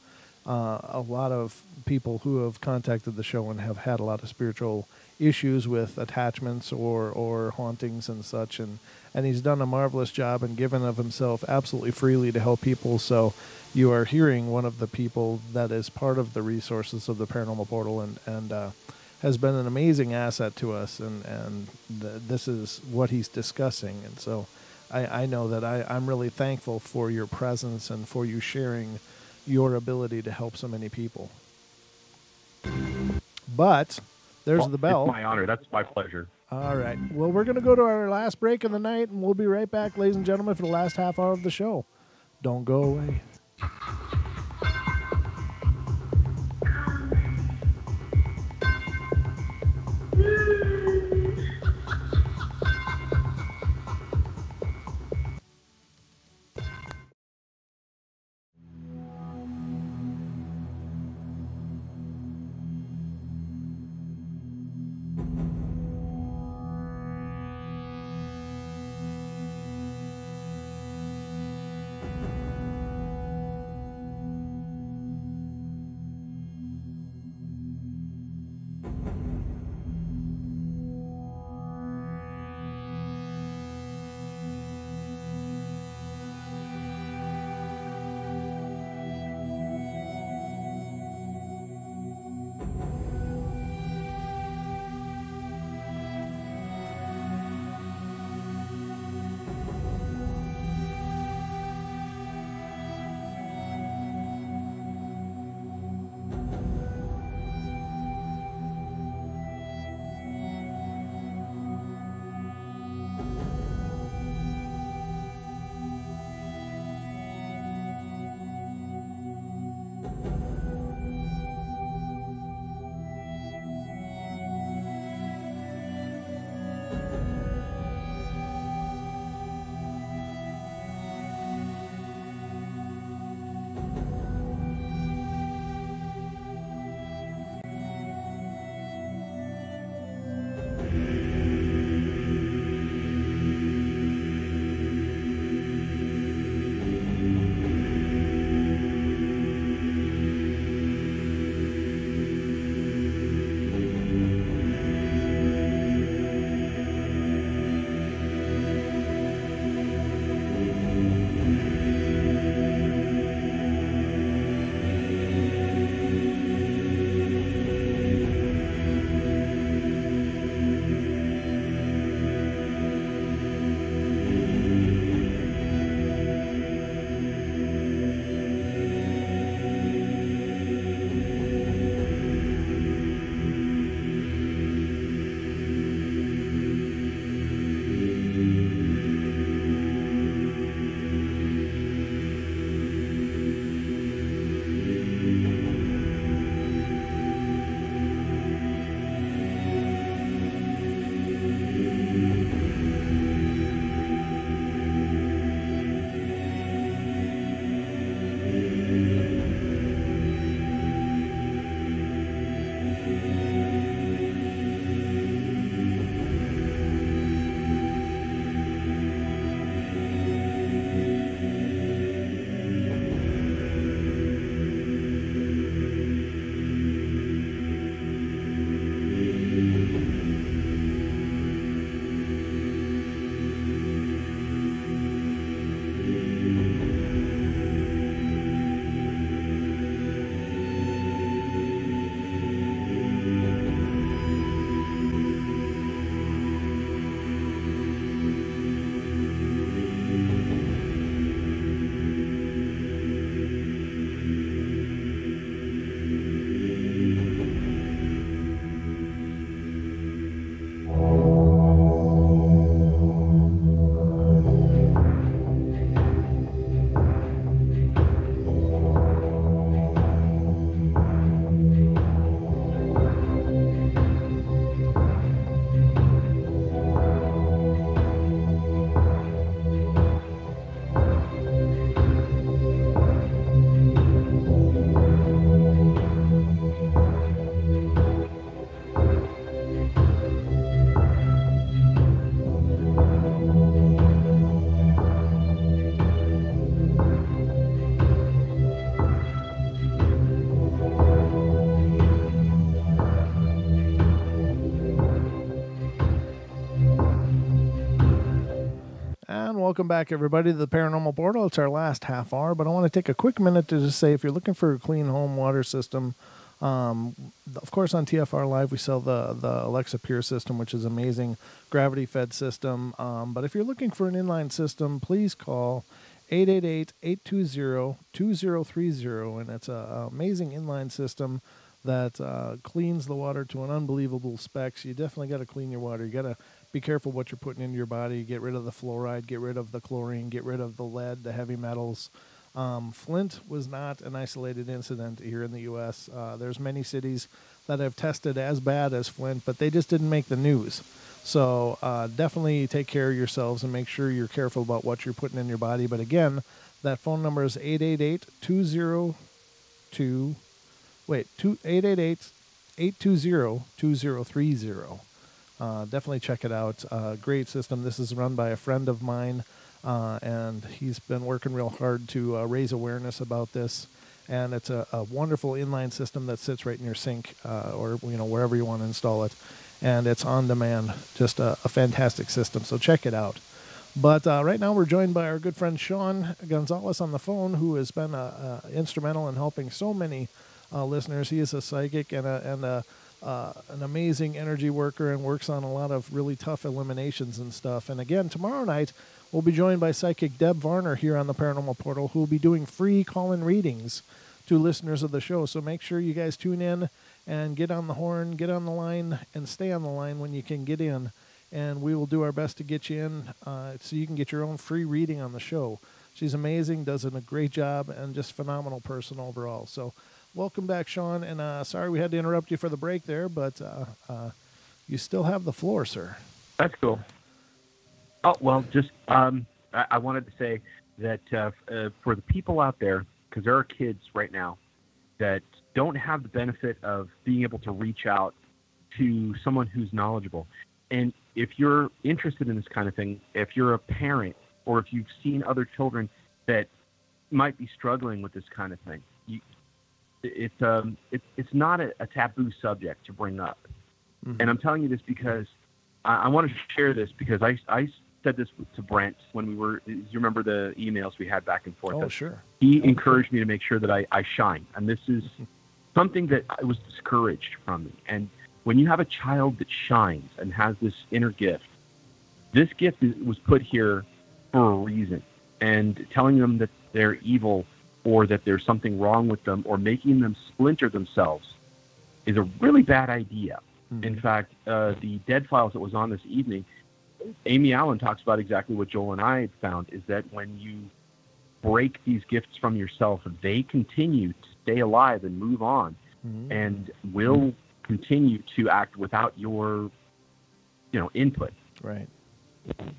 a lot of people who have contacted the show and have had a lot of spiritual issues with attachments or hauntings and such, and he's done a marvelous job and given of himself absolutely freely to help people. So you are hearing one of the people that is part of the resources of the Paranormal Portal and has been an amazing asset to us, and this is what he's discussing. And so I know that I'm really thankful for your presence and for you sharing your ability to help so many people. But there's the bell. It's my honor. That's my pleasure. All right. Well, we're going to go to our last break of the night, and we'll be right back, ladies and gentlemen, for the last half hour of the show. Don't go away. welcome back, everybody, to the Paranormal Portal. It's our last half hour, but I want to take a quick minute to just say, if you're looking for a clean home water system, of course, on TFR Live, we sell the Alexa Pure system, which is amazing, gravity-fed system. But if you're looking for an inline system, please call 888-820-2030, and it's an amazing inline system that cleans the water to an unbelievable specs. You definitely got to clean your water. You got to be careful what you're putting into your body. Get rid of the fluoride, get rid of the chlorine, get rid of the lead, the heavy metals. Flint was not an isolated incident here in the U.S. There's many cities that have tested as bad as Flint, but they just didn't make the news. So definitely take care of yourselves and make sure you're careful about what you're putting in your body. But again, that phone number is 888-820-2030. Definitely check it out. Great system. This is run by a friend of mine, and he's been working real hard to raise awareness about this. And it's a wonderful inline system that sits right in your sink or wherever you want to install it. And it's on demand. Just a fantastic system. So check it out. But right now we're joined by our good friend Sean Gonzalez on the phone, who has been instrumental in helping so many listeners. He is a psychic and an amazing energy worker and works on a lot of really tough eliminations and stuff. And again, tomorrow night, we'll be joined by psychic Deb Varner here on the Paranormal Portal, who will be doing free call-in readings to listeners of the show. So make sure you guys tune in and get on the horn, get on the line, and stay on the line when you can get in. And we will do our best to get you in so you can get your own free reading on the show. She's amazing, does a great job, and just phenomenal person overall. So welcome back, Sean. And sorry we had to interrupt you for the break there, but you still have the floor, sir. That's cool. Oh, well, just I wanted to say that for the people out there, because there are kids right now that don't have the benefit of being able to reach out to someone who's knowledgeable. And if you're interested in this kind of thing, if you're a parent or if you've seen other children that might be struggling with this kind of thing, it's not a taboo subject to bring up. Mm-hmm. And I'm telling you this because I want to share this because I said this to Brent when we were, you remember the emails we had back and forth? Oh, sure. He encouraged me to make sure that I shine. And this is something that I was discouraged from me. And when you have a child that shines and has this inner gift, this gift was put here for a reason. And telling them that they're evil or that there's something wrong with them or making them splinter themselves is a really bad idea. Mm-hmm. In fact, the Dead Files that was on this evening, Amy Allen talks about exactly what Joel and I found, is that when you break these gifts from yourself, they continue to stay alive and move on, mm-hmm. and will continue to act without your, input. Right.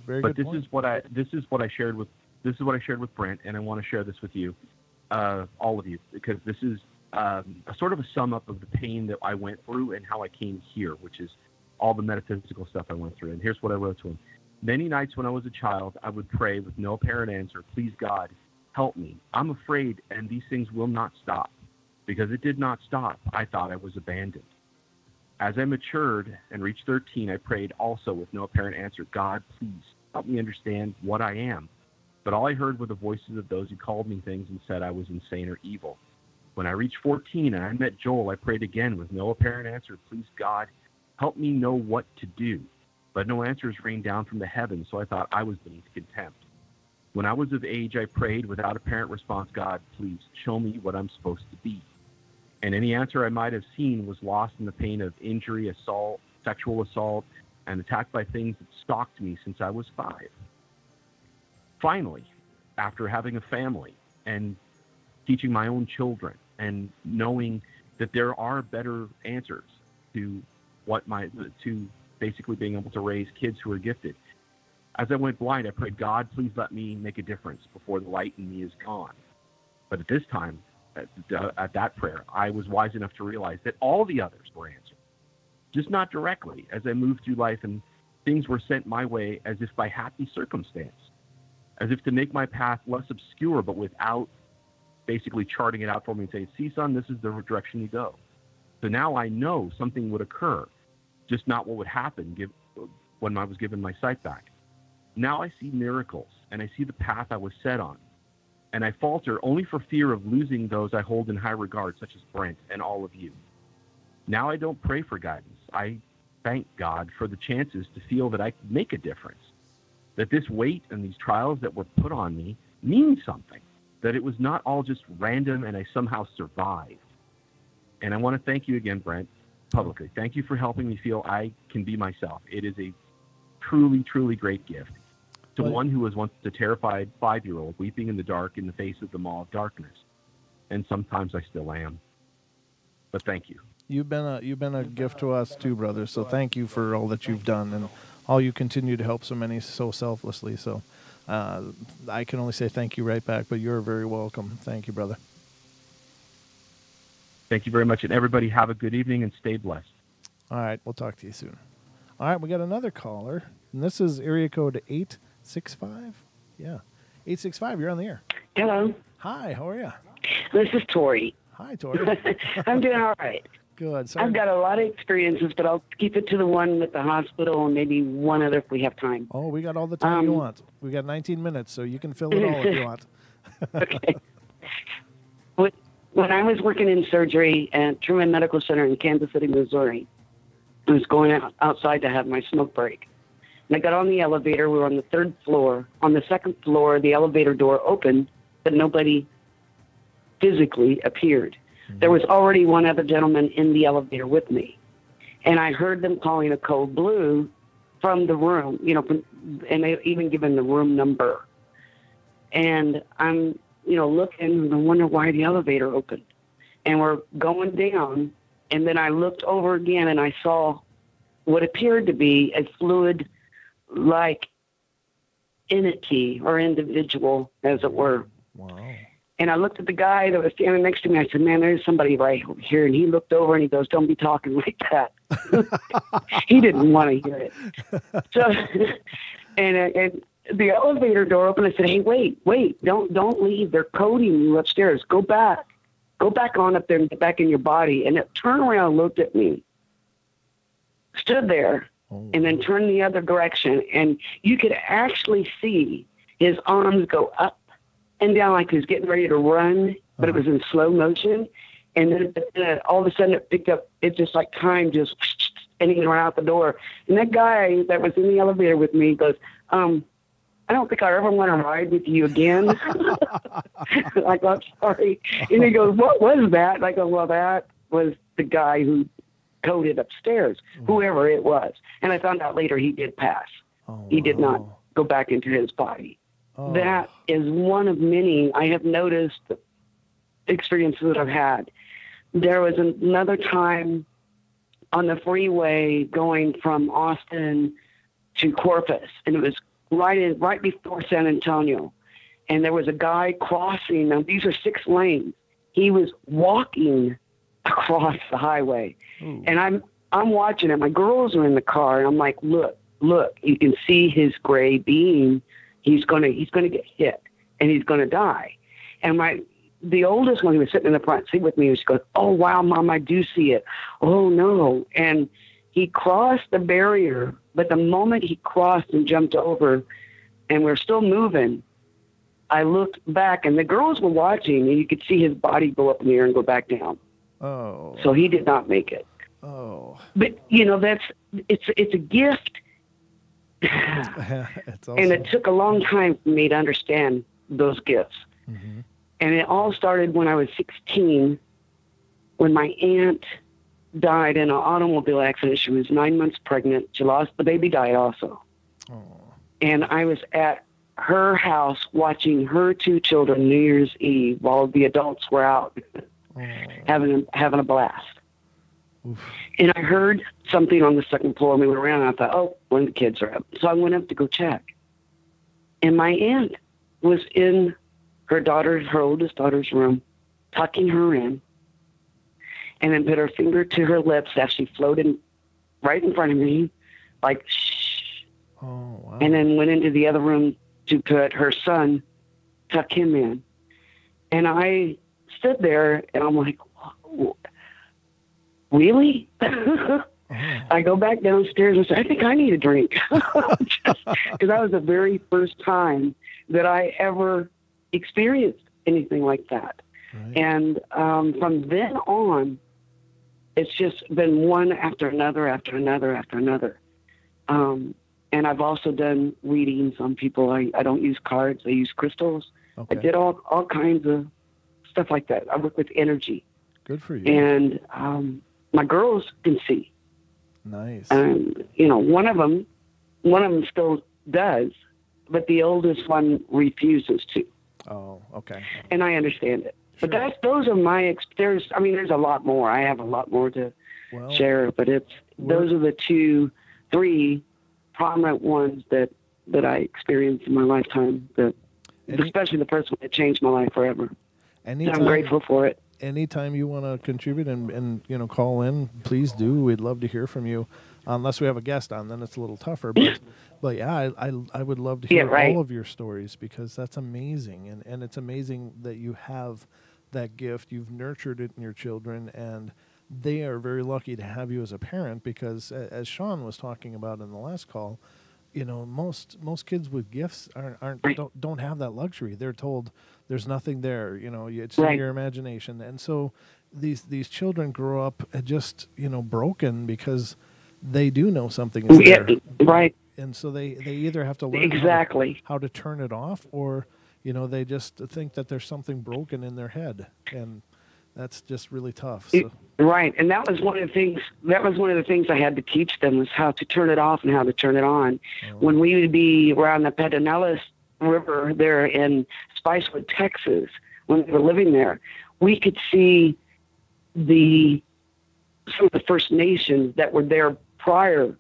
But this is what I shared with Brent, and I want to share this with you, all of you, because this is a sort of a sum up of the pain that I went through and how I came here, which is all the metaphysical stuff I went through. And here's what I wrote to him. Many nights when I was a child, I would pray with no apparent answer, please God, help me. I'm afraid, and these things will not stop. Because it did not stop, I thought I was abandoned. As I matured and reached 13, I prayed also with no apparent answer, God, please help me understand what I am. But all I heard were the voices of those who called me things and said I was insane or evil. When I reached 14 and I met Joel, I prayed again with no apparent answer, please God, help me know what to do. But no answers rained down from the heavens, so I thought I was beneath contempt. When I was of age, I prayed without apparent response, God, please show me what I'm supposed to be. And any answer I might have seen was lost in the pain of injury, assault, sexual assault, and attacked by things that stalked me since I was 5. Finally, after having a family and teaching my own children and knowing that there are better answers to to basically being able to raise kids who are gifted. As I went blind, I prayed, God, please let me make a difference before the light in me is gone. But at this time, at that prayer, I was wise enough to realize that all the others were answered, just not directly. As I moved through life and things were sent my way as if by happy circumstance, as if to make my path less obscure, but without basically charting it out for me and saying, see, son, this is the direction you go. So now I know something would occur, just not what would happen when I was given my sight back. Now I see miracles, and I see the path I was set on. And I falter only for fear of losing those I hold in high regard, such as Brent and all of you. Now I don't pray for guidance. I thank God for the chances to feel that I can make a difference, that this weight and these trials that were put on me mean something, that it was not all just random and I somehow survived. And I want to thank you again, Brent, publicly. Thank you for helping me feel I can be myself. It is a truly, truly great gift. To one who was once a terrified 5-year-old weeping in the dark in the face of the maw of darkness. And sometimes I still am. But thank you. You've been a gift to us too, brother. So thank you for all that you've done and all you continue to help so many so selflessly. So I can only say thank you right back, but you're very welcome. Thank you, brother. Thank you very much. And everybody have a good evening and stay blessed. All right. We'll talk to you soon. All right. We got another caller, and this is area code 865. Yeah. 865. You're on the air. Hello. Hi. How are you? This is Tori. Hi, Tori. I'm doing all right. Good. Sorry. I've got a lot of experiences, but I'll keep it to the one at the hospital and maybe one other if we have time. Oh, we got all the time you want. We got 19 minutes, so you can fill it all if you want. Okay. When I was working in surgery at Truman Medical Center in Kansas City, Missouri, I was going outside to have my smoke break. And I got on the elevator. We were on the 3rd floor. On the 2nd floor, the elevator door opened, but nobody physically appeared. Mm-hmm. There was already one other gentleman in the elevator with me. And I heard them calling a code blue from the room, and they even given the room number. And I'm, looking and I wonder why the elevator opened. And we're going down. And then I looked over again and I saw what appeared to be a fluid-like entity or individual, as it were. Wow. And I looked at the guy that was standing next to me. I said, man, there's somebody right over here. And he looked over and he goes, don't be talking like that. He didn't want to hear it. So, and the elevator door opened. I said, hey, wait, don't leave. They're coding you upstairs. Go back on up there and get back in your body. And it turned around and looked at me, stood there, and then turned the other direction. And you could actually see his arms go up and down like he was getting ready to run, but it was in slow motion. And then all of a sudden it picked up, it just like time just, and he ran out the door. And that guy that was in the elevator with me goes, I don't think I ever want to ride with you again. I go, I'm sorry. And he goes, what was that? And I go, well, that was the guy who coded upstairs, whoever it was. And I found out later he did pass. He did not go back into his body. That is one of many I have noticed experiences that I've had. There was another time on the freeway going from Austin to Corpus, and it was right before San Antonio. And there was a guy crossing. Now, these are 6 lanes. He was walking across the highway. And I'm watching it. My girls are in the car, and I'm like, look, you can see his gray being. He's gonna get hit, and he's gonna die. And the oldest one who was sitting in the front seat with me, she goes, oh, wow, Mom, I do see it. Oh, no. And he crossed the barrier, but the moment he crossed and jumped over, and we're still moving, I looked back, and the girls were watching, and you could see his body go up in the air and go back down. Oh. So he did not make it. Oh. But, it's a gift. And it took a long time for me to understand those gifts. Mm-hmm. And it all started when I was 16, when my aunt died in an automobile accident. She was 9 months pregnant. She lost the baby, died also. Oh. And I was at her house watching her 2 children New Year's Eve while the adults were out having a blast. Oof. And I heard something on the 2nd floor, and we went around, and I thought, oh, one of the kids are up. So I went up to go check. And my aunt was in her oldest daughter's room, tucking her in, and then put her finger to her lips as she floated right in front of me, like, shh. Oh, wow. And then went into the other room to put her son, tuck him in. And I stood there, and I'm like, really? I go back downstairs and say, I think I need a drink. Because that was the very first time that I ever experienced anything like that. Right. And from then on, it's just been one after another, after another, after another. And I've also done readings on people. I don't use cards. I use crystals. Okay. I did all kinds of stuff like that. I work with energy. Good for you. And my girls can see. Nice. One of them still does, but the oldest one refuses to. Oh, okay. And I understand it. Sure. But those are my there's a lot more. I have a lot more to share, but those are the 3 prominent ones that I experienced in my lifetime, especially the first one that changed my life forever. And I'm grateful for it. Anytime you want to contribute and call in, please do. We'd love to hear from you. Unless we have a guest on, then it's a little tougher. But yeah, I would love to hear all of your stories, because that's amazing. And it's amazing that you have that gift. You've nurtured it in your children, and they are very lucky to have you as a parent, because as Sean was talking about in the last call, most kids with gifts don't have that luxury. They're told there's nothing there. It's in your imagination, and so these children grow up just broken because they do know something is there. Right. And so they either have to learn how to turn it off, or they just think that there's something broken in their head, and that's just really tough. So. Right, and that was one of the things. That was one of the things I had to teach them, was how to turn it off and how to turn it on. Oh. When we would be around the Pedernales River there in Spicewood, Texas, when we were living there, we could see some of the First Nations that were there prior,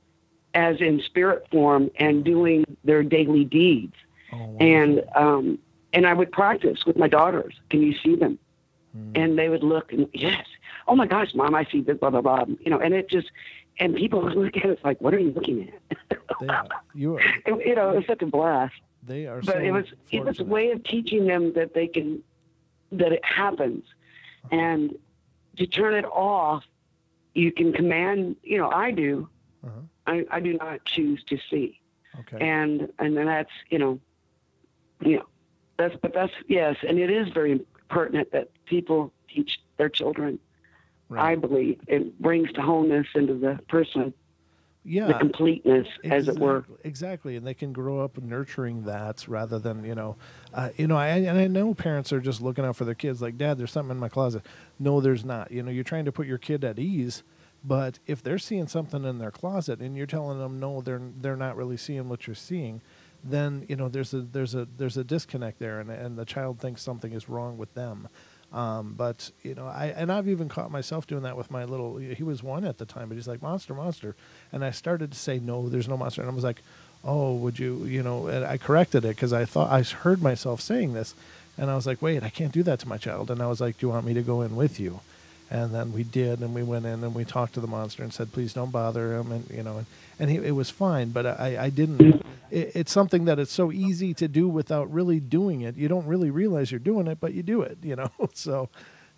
as in spirit form and doing their daily deeds. Oh, and I would practice with my daughters. Can you see them? And they would look and, yes. Oh my gosh, Mom, I see this, blah, blah, blah. And it just, and people would look at it like, what are you looking at? It was such a blast. They are. But it was a way of teaching them that that it happens. And to turn it off, you can command, I do. Uh-huh. I do not choose to see. Okay. And then that's, that's yes. And it is very pertinent that people teach their children. Right. I believe it brings the wholeness into the person, the completeness, as it were. Exactly, and they can grow up nurturing that rather than I know parents are just looking out for their kids. Like, Dad, there's something in my closet. No, there's not. You're trying to put your kid at ease, but if they're seeing something in their closet and you're telling them no, they're not really seeing what you're seeing, then there's a disconnect there, and the child thinks something is wrong with them. But I've even caught myself doing that with my little. He was 1 at the time, but he's like, monster, and I started to say, no, there's no monster, and I was like, oh, would you, and I corrected it because I thought I heard myself saying this, and I was like, wait, I can't do that to my child, and I was like, do you want me to go in with you? And then we did, and we went in and we talked to the monster and said, please don't bother him, and it was fine, but I didn't. It's something that it's so easy to do without really doing it. You don't really realize you're doing it, but you do it, So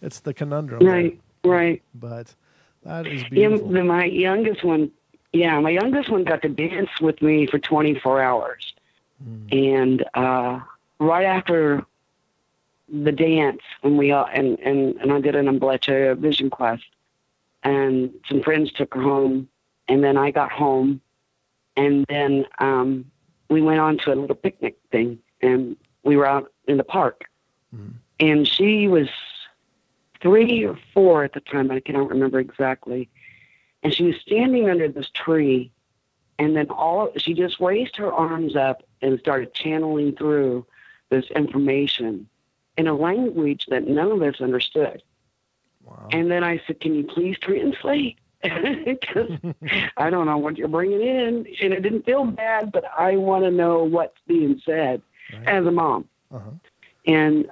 it's the conundrum. Right, right. But that is beautiful. My youngest one got to dance with me for 24 hours. And right after the dance, and we all and I did an Amblecha vision quest, and some friends took her home, and then I got home, and then we went on to a little picnic thing, and we were out in the park, and she was 3 or 4 at the time, I cannot remember exactly, and she was standing under this tree, and then she just raised her arms up and started channeling through this information in a language that none of us understood. Wow. And then I said, can you please translate? Because I don't know what you're bringing in. And it didn't feel bad, but I want to know what's being said as a mom. Uh-huh. And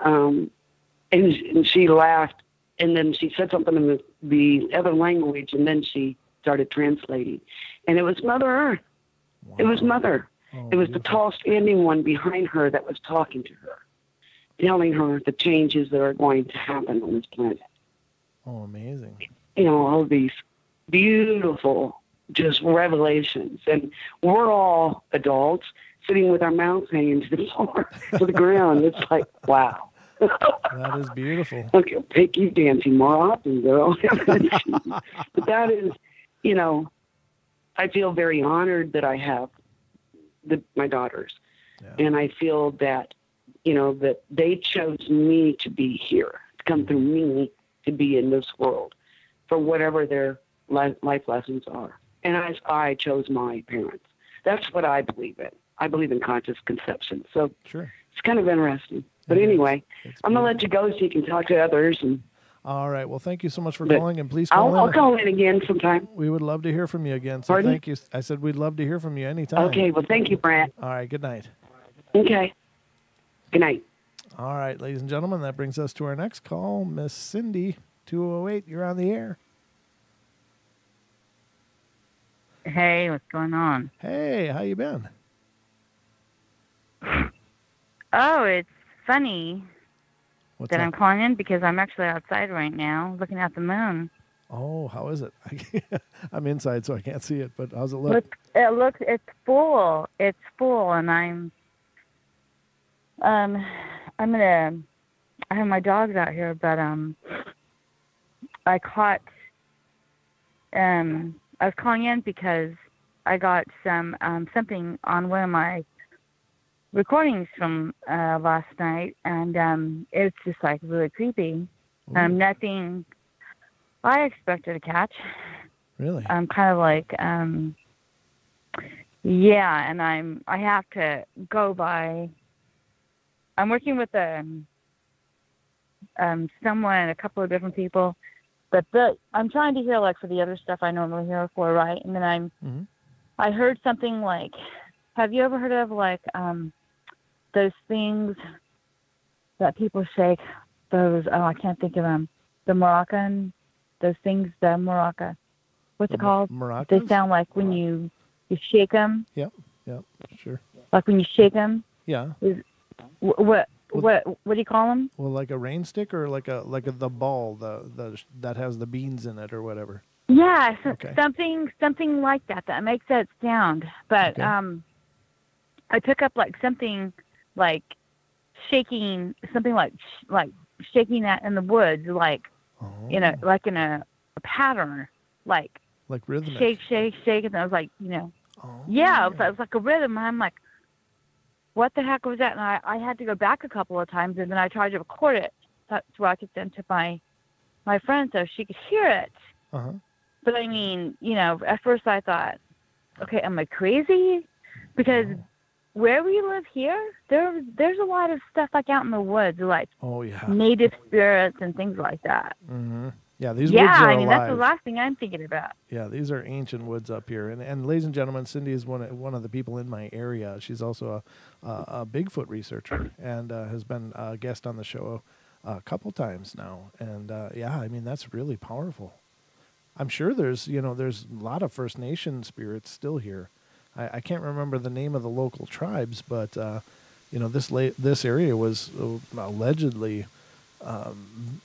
she laughed, and then she said something in the other language, and then she started translating. And it was Mother Earth. Wow. It was Mother. Oh, it was the tall standing one behind her that was talking to her, telling her the changes that are going to happen on this planet. Oh, amazing. All these beautiful just revelations. And we're all adults sitting with our mouths hanging to the floor, to the ground. It's like, wow. That is beautiful. Okay, I'll take you dancing more often, girl. But that is, I feel very honored that I have my daughters. Yeah. And I feel that, that they chose me to be here, to come through me to be in this world for whatever their life lessons are. And I chose my parents. That's what I believe in. I believe in conscious conception. So sure. It's kind of interesting. But anyway, I'm going to let you go so you can talk to others. And all right. Well, thank you so much for calling, and please call in. I'll call in again sometime. We would love to hear from you again. So Pardon? Thank you. I said we'd love to hear from you anytime. Okay. Well, thank you, Brent. All right. Good night. Okay. Good night. All right, ladies and gentlemen, that brings us to our next call. Miss Cindy, 208, you're on the air. Hey, what's going on? Hey, how you been? Oh, it's funny What's that up? I'm calling in because I'm actually outside right now looking at the moon. Oh, how is it? I'm inside, so I can't see it, but how's it look? It's full. It's full, and I have my dogs out here, but I was calling in because I got something on one of my recordings from last night, and it's just like really creepy. Nothing I expected to catch. Really? I'm kind of like, yeah, and I have to go by. I'm working with someone, a couple of different people, but I'm trying to hear like for the other stuff I normally hear for, right? And then I heard something like, have you ever heard of like those things that people shake? Those I can't think of them. The Moroccan, those things, the Maraca. What's it called? Maracas? They sound like when you shake them. Yep, sure. Like when you shake them. Yeah. What do you call them? Well, like a rain stick or like the ball the that has the beans in it or whatever. Yeah, okay. something like that makes that sound. But okay. I took up like something like shaking, something like shaking that in the woods, like like in a pattern, like rhythmic. Shake, and I was like, yeah, it was like a rhythm. And I'm like, what the heck was that? And I had to go back a couple of times, and then I tried to record it so I could send to my friend so she could hear it. Uh-huh. But I mean, at first I thought, okay, am I crazy? Because where we live here, there's a lot of stuff like out in the woods, like native spirits and things like that. Mm-hmm. Yeah, these woods are alive. That's the last thing I'm thinking about. Yeah, these are ancient woods up here. And ladies and gentlemen, Cindy is one of the people in my area. She's also a Bigfoot researcher and has been a guest on the show a couple times now. And I mean, that's really powerful. I'm sure there's a lot of First Nation spirits still here. I can't remember the name of the local tribes, but this area was allegedly.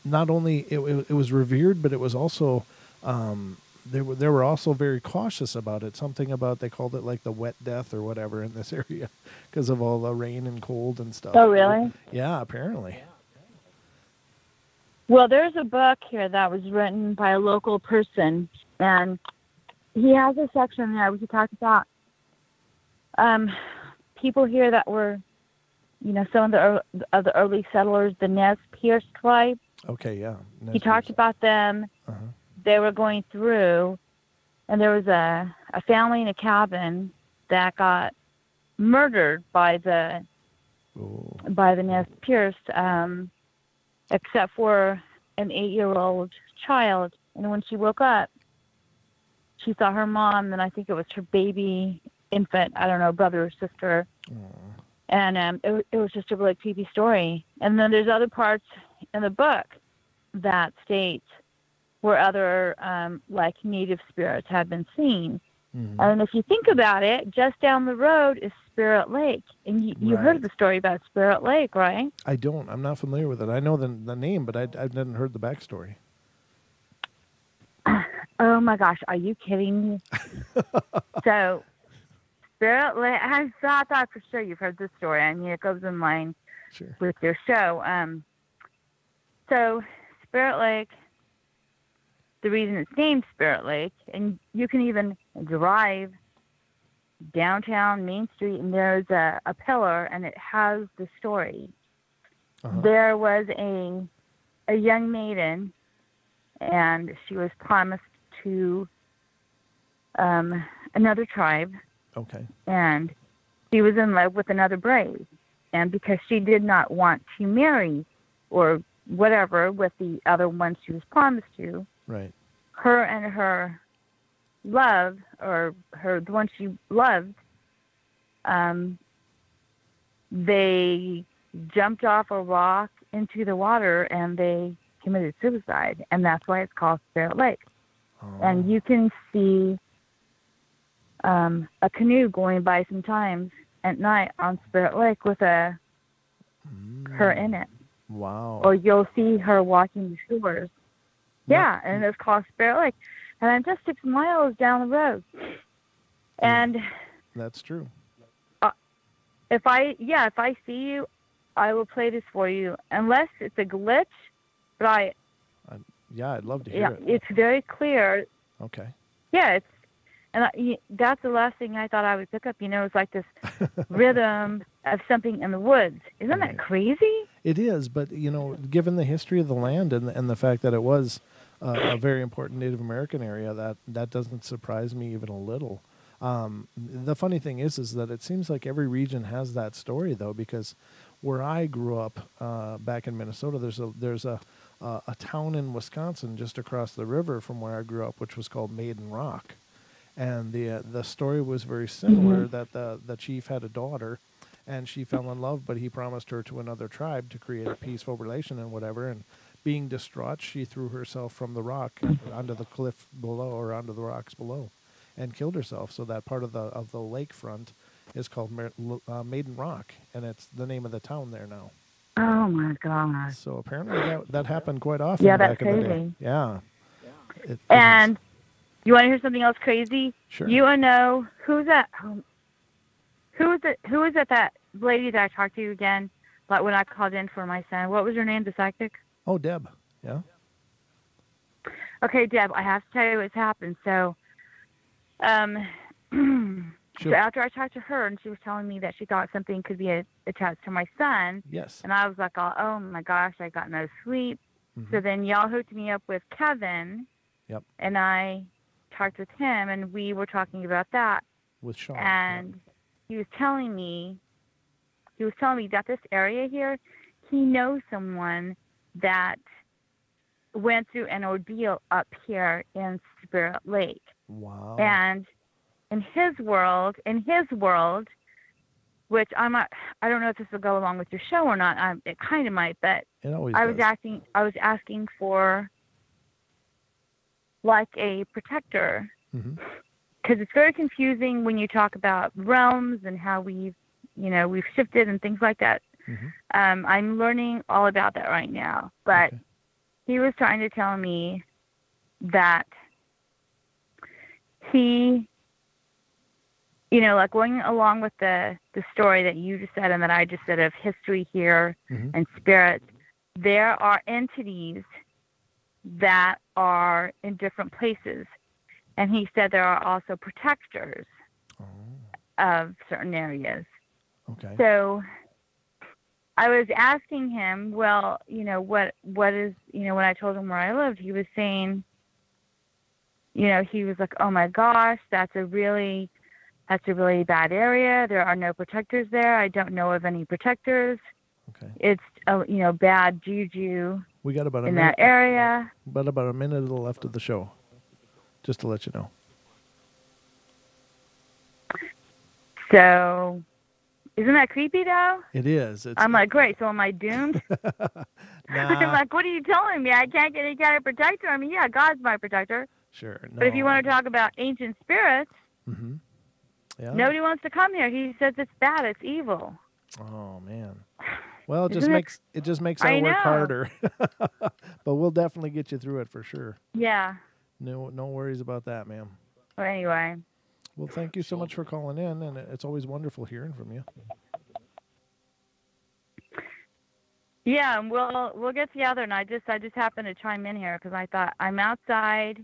Not only it was revered, but it was also they were also very cautious about it. Something about, they called it like the wet death or whatever in this area because of all the rain and cold and stuff. Oh, really? Yeah, apparently. Well, there's a book here that was written by a local person, and he has a section there where he talks about people here that were, some of the early settlers, the Nez Perce tribe. Okay, yeah. He talked about them. Uh-huh. They were going through, and there was a family in a cabin that got murdered by the Nez Perce, except for an 8-year-old child. And when she woke up, she saw her mom, and I think it was her baby infant, I don't know, brother or sister. And it was just a really creepy story. And then there's other parts in the book that state where other like native spirits have been seen. Mm-hmm. And if you think about it, just down the road is Spirit Lake. And you heard the story about Spirit Lake, right? I don't. I'm not familiar with it. I know the name, but I didn't heard the backstory. Oh my gosh, are you kidding me? So, Spirit Lake, I thought for sure you've heard this story. I mean, it goes in line with your show. So, Spirit Lake, the reason it's named Spirit Lake, and you can even drive downtown Main Street, and there's a pillar, and it has the story. There was a young maiden, and she was promised to another tribe. Okay. And she was in love with another brave. And because she did not want to marry or whatever with the other one she was promised to, right, her and her love, or the one she loved, they jumped off a rock into the water and they committed suicide. And that's why it's called Spirit Lake. And you can see a canoe going by sometimes at night on Spirit Lake with her in it. Wow. Or you'll see her walking the shores. Yeah, and it's called Spirit Lake. And I'm just 6 miles down the road. And that's true. If I see you, I will play this for you. Unless it's a glitch, but I'd love to hear it. It's very clear. Okay. Yeah, that's the last thing I thought I would pick up. It's like this rhythm of something in the woods. Isn't that crazy? It is, but given the history of the land and the fact that it was a very important Native American area, that doesn't surprise me even a little. The funny thing is that it seems like every region has that story, though, because where I grew up back in Minnesota, there's a town in Wisconsin just across the river from where I grew up, which was called Maiden Rock. And the story was very similar, that the chief had a daughter, and she fell in love, but he promised her to another tribe to create a peaceful relation and whatever. And being distraught, she threw herself from the rock onto the cliff below, or onto the rocks below, and killed herself. So that part of the lakefront is called Maiden Rock, and it's the name of the town there now. Oh my God! So apparently that happened quite often. Yeah, back that's in the crazy. day. Yeah. And you want to hear something else crazy? Sure. You want to know who's that? Who is it? That lady that I talked to again, like when I called in for my son. What was her name? The psychic? Oh, Deb. Yeah. Okay, Deb. I have to tell you what's happened. So, so after I talked to her, and she was telling me that she thought something could be attached to my son. Yes. And I was like, oh my gosh, I got no sleep. So then y'all hooked me up with Kevin. Yep. And I talked with him, and we were talking about that. With Sean. And he was telling me that this area here, he knows someone that went through an ordeal up here in Spirit Lake. Wow. And in his world, which I don't know if this will go along with your show or not. It kind of might, but it always I does. was asking for like a protector, because it's very confusing when you talk about realms and how we've shifted and things like that. I'm learning all about that right now, but he was trying to tell me that he, like going along with the story that you just said and that I just said of history here and spirits, there are entities that are in different places. And he said there are also protectors of certain areas. Okay. So I was asking him, well, what is, when I told him where I lived, he was saying, he was like, oh my gosh, that's a really bad area. There are no protectors there. I don't know of any protectors. Okay. It's, bad juju. We got about in that area. About a minute left of the show, just to let you know. So, isn't that creepy though? It is. I'm like, great. So am I doomed? I'm like, what are you telling me? I can't get any kind of protector. I mean, yeah, God's my protector. Sure. No. But if you want to talk about ancient spirits, yeah. Nobody wants to come here. He says it's bad. It's evil. Oh man. Well, it just makes our work harder. But we'll definitely get you through it for sure. Yeah. No worries about that, ma'am. But anyway. Well, thank you so much for calling in, and it's always wonderful hearing from you. Yeah, and we'll get together. And I just happened to chime in here because I thought I'm outside.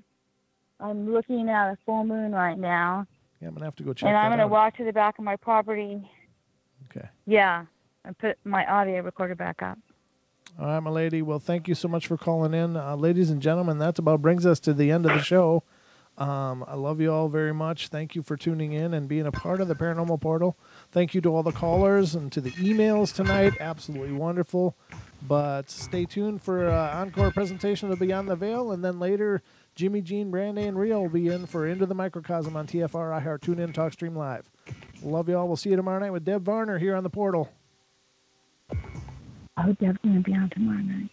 I'm looking at a full moon right now. Yeah, I'm gonna have to go check. And I'm that gonna out. walk to the back of my property. Okay. Yeah, and put my audio recorder back up. All right, my lady. Well, thank you so much for calling in. Ladies and gentlemen, that about brings us to the end of the show. I love you all very much. Thank you for tuning in and being a part of the Paranormal Portal. Thank you to all the callers and to the emails tonight. Absolutely wonderful. But stay tuned for encore presentation of Beyond the Veil, and then later, Jimmy, Jean, Brandy, and Rio will be in for Into the Microcosm on TFR, iHeart, TuneIn, TalkStream Live. Love you all. We'll see you tomorrow night with Deb Varner here on the Portal. Oh, Deb's going to be on tomorrow night.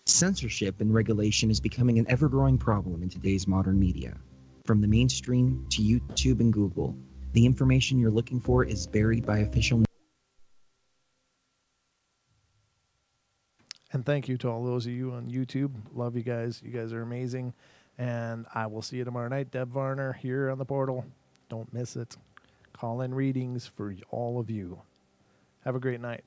Censorship and regulation is becoming an ever-growing problem in today's modern media. From the mainstream to YouTube and Google, the information you're looking for is buried by official. And thank you to all those of you on YouTube. Love you guys. You guys are amazing. And I will see you tomorrow night. Deb Varner here on the Portal. Don't miss it. Call in readings for all of you. Have a great night.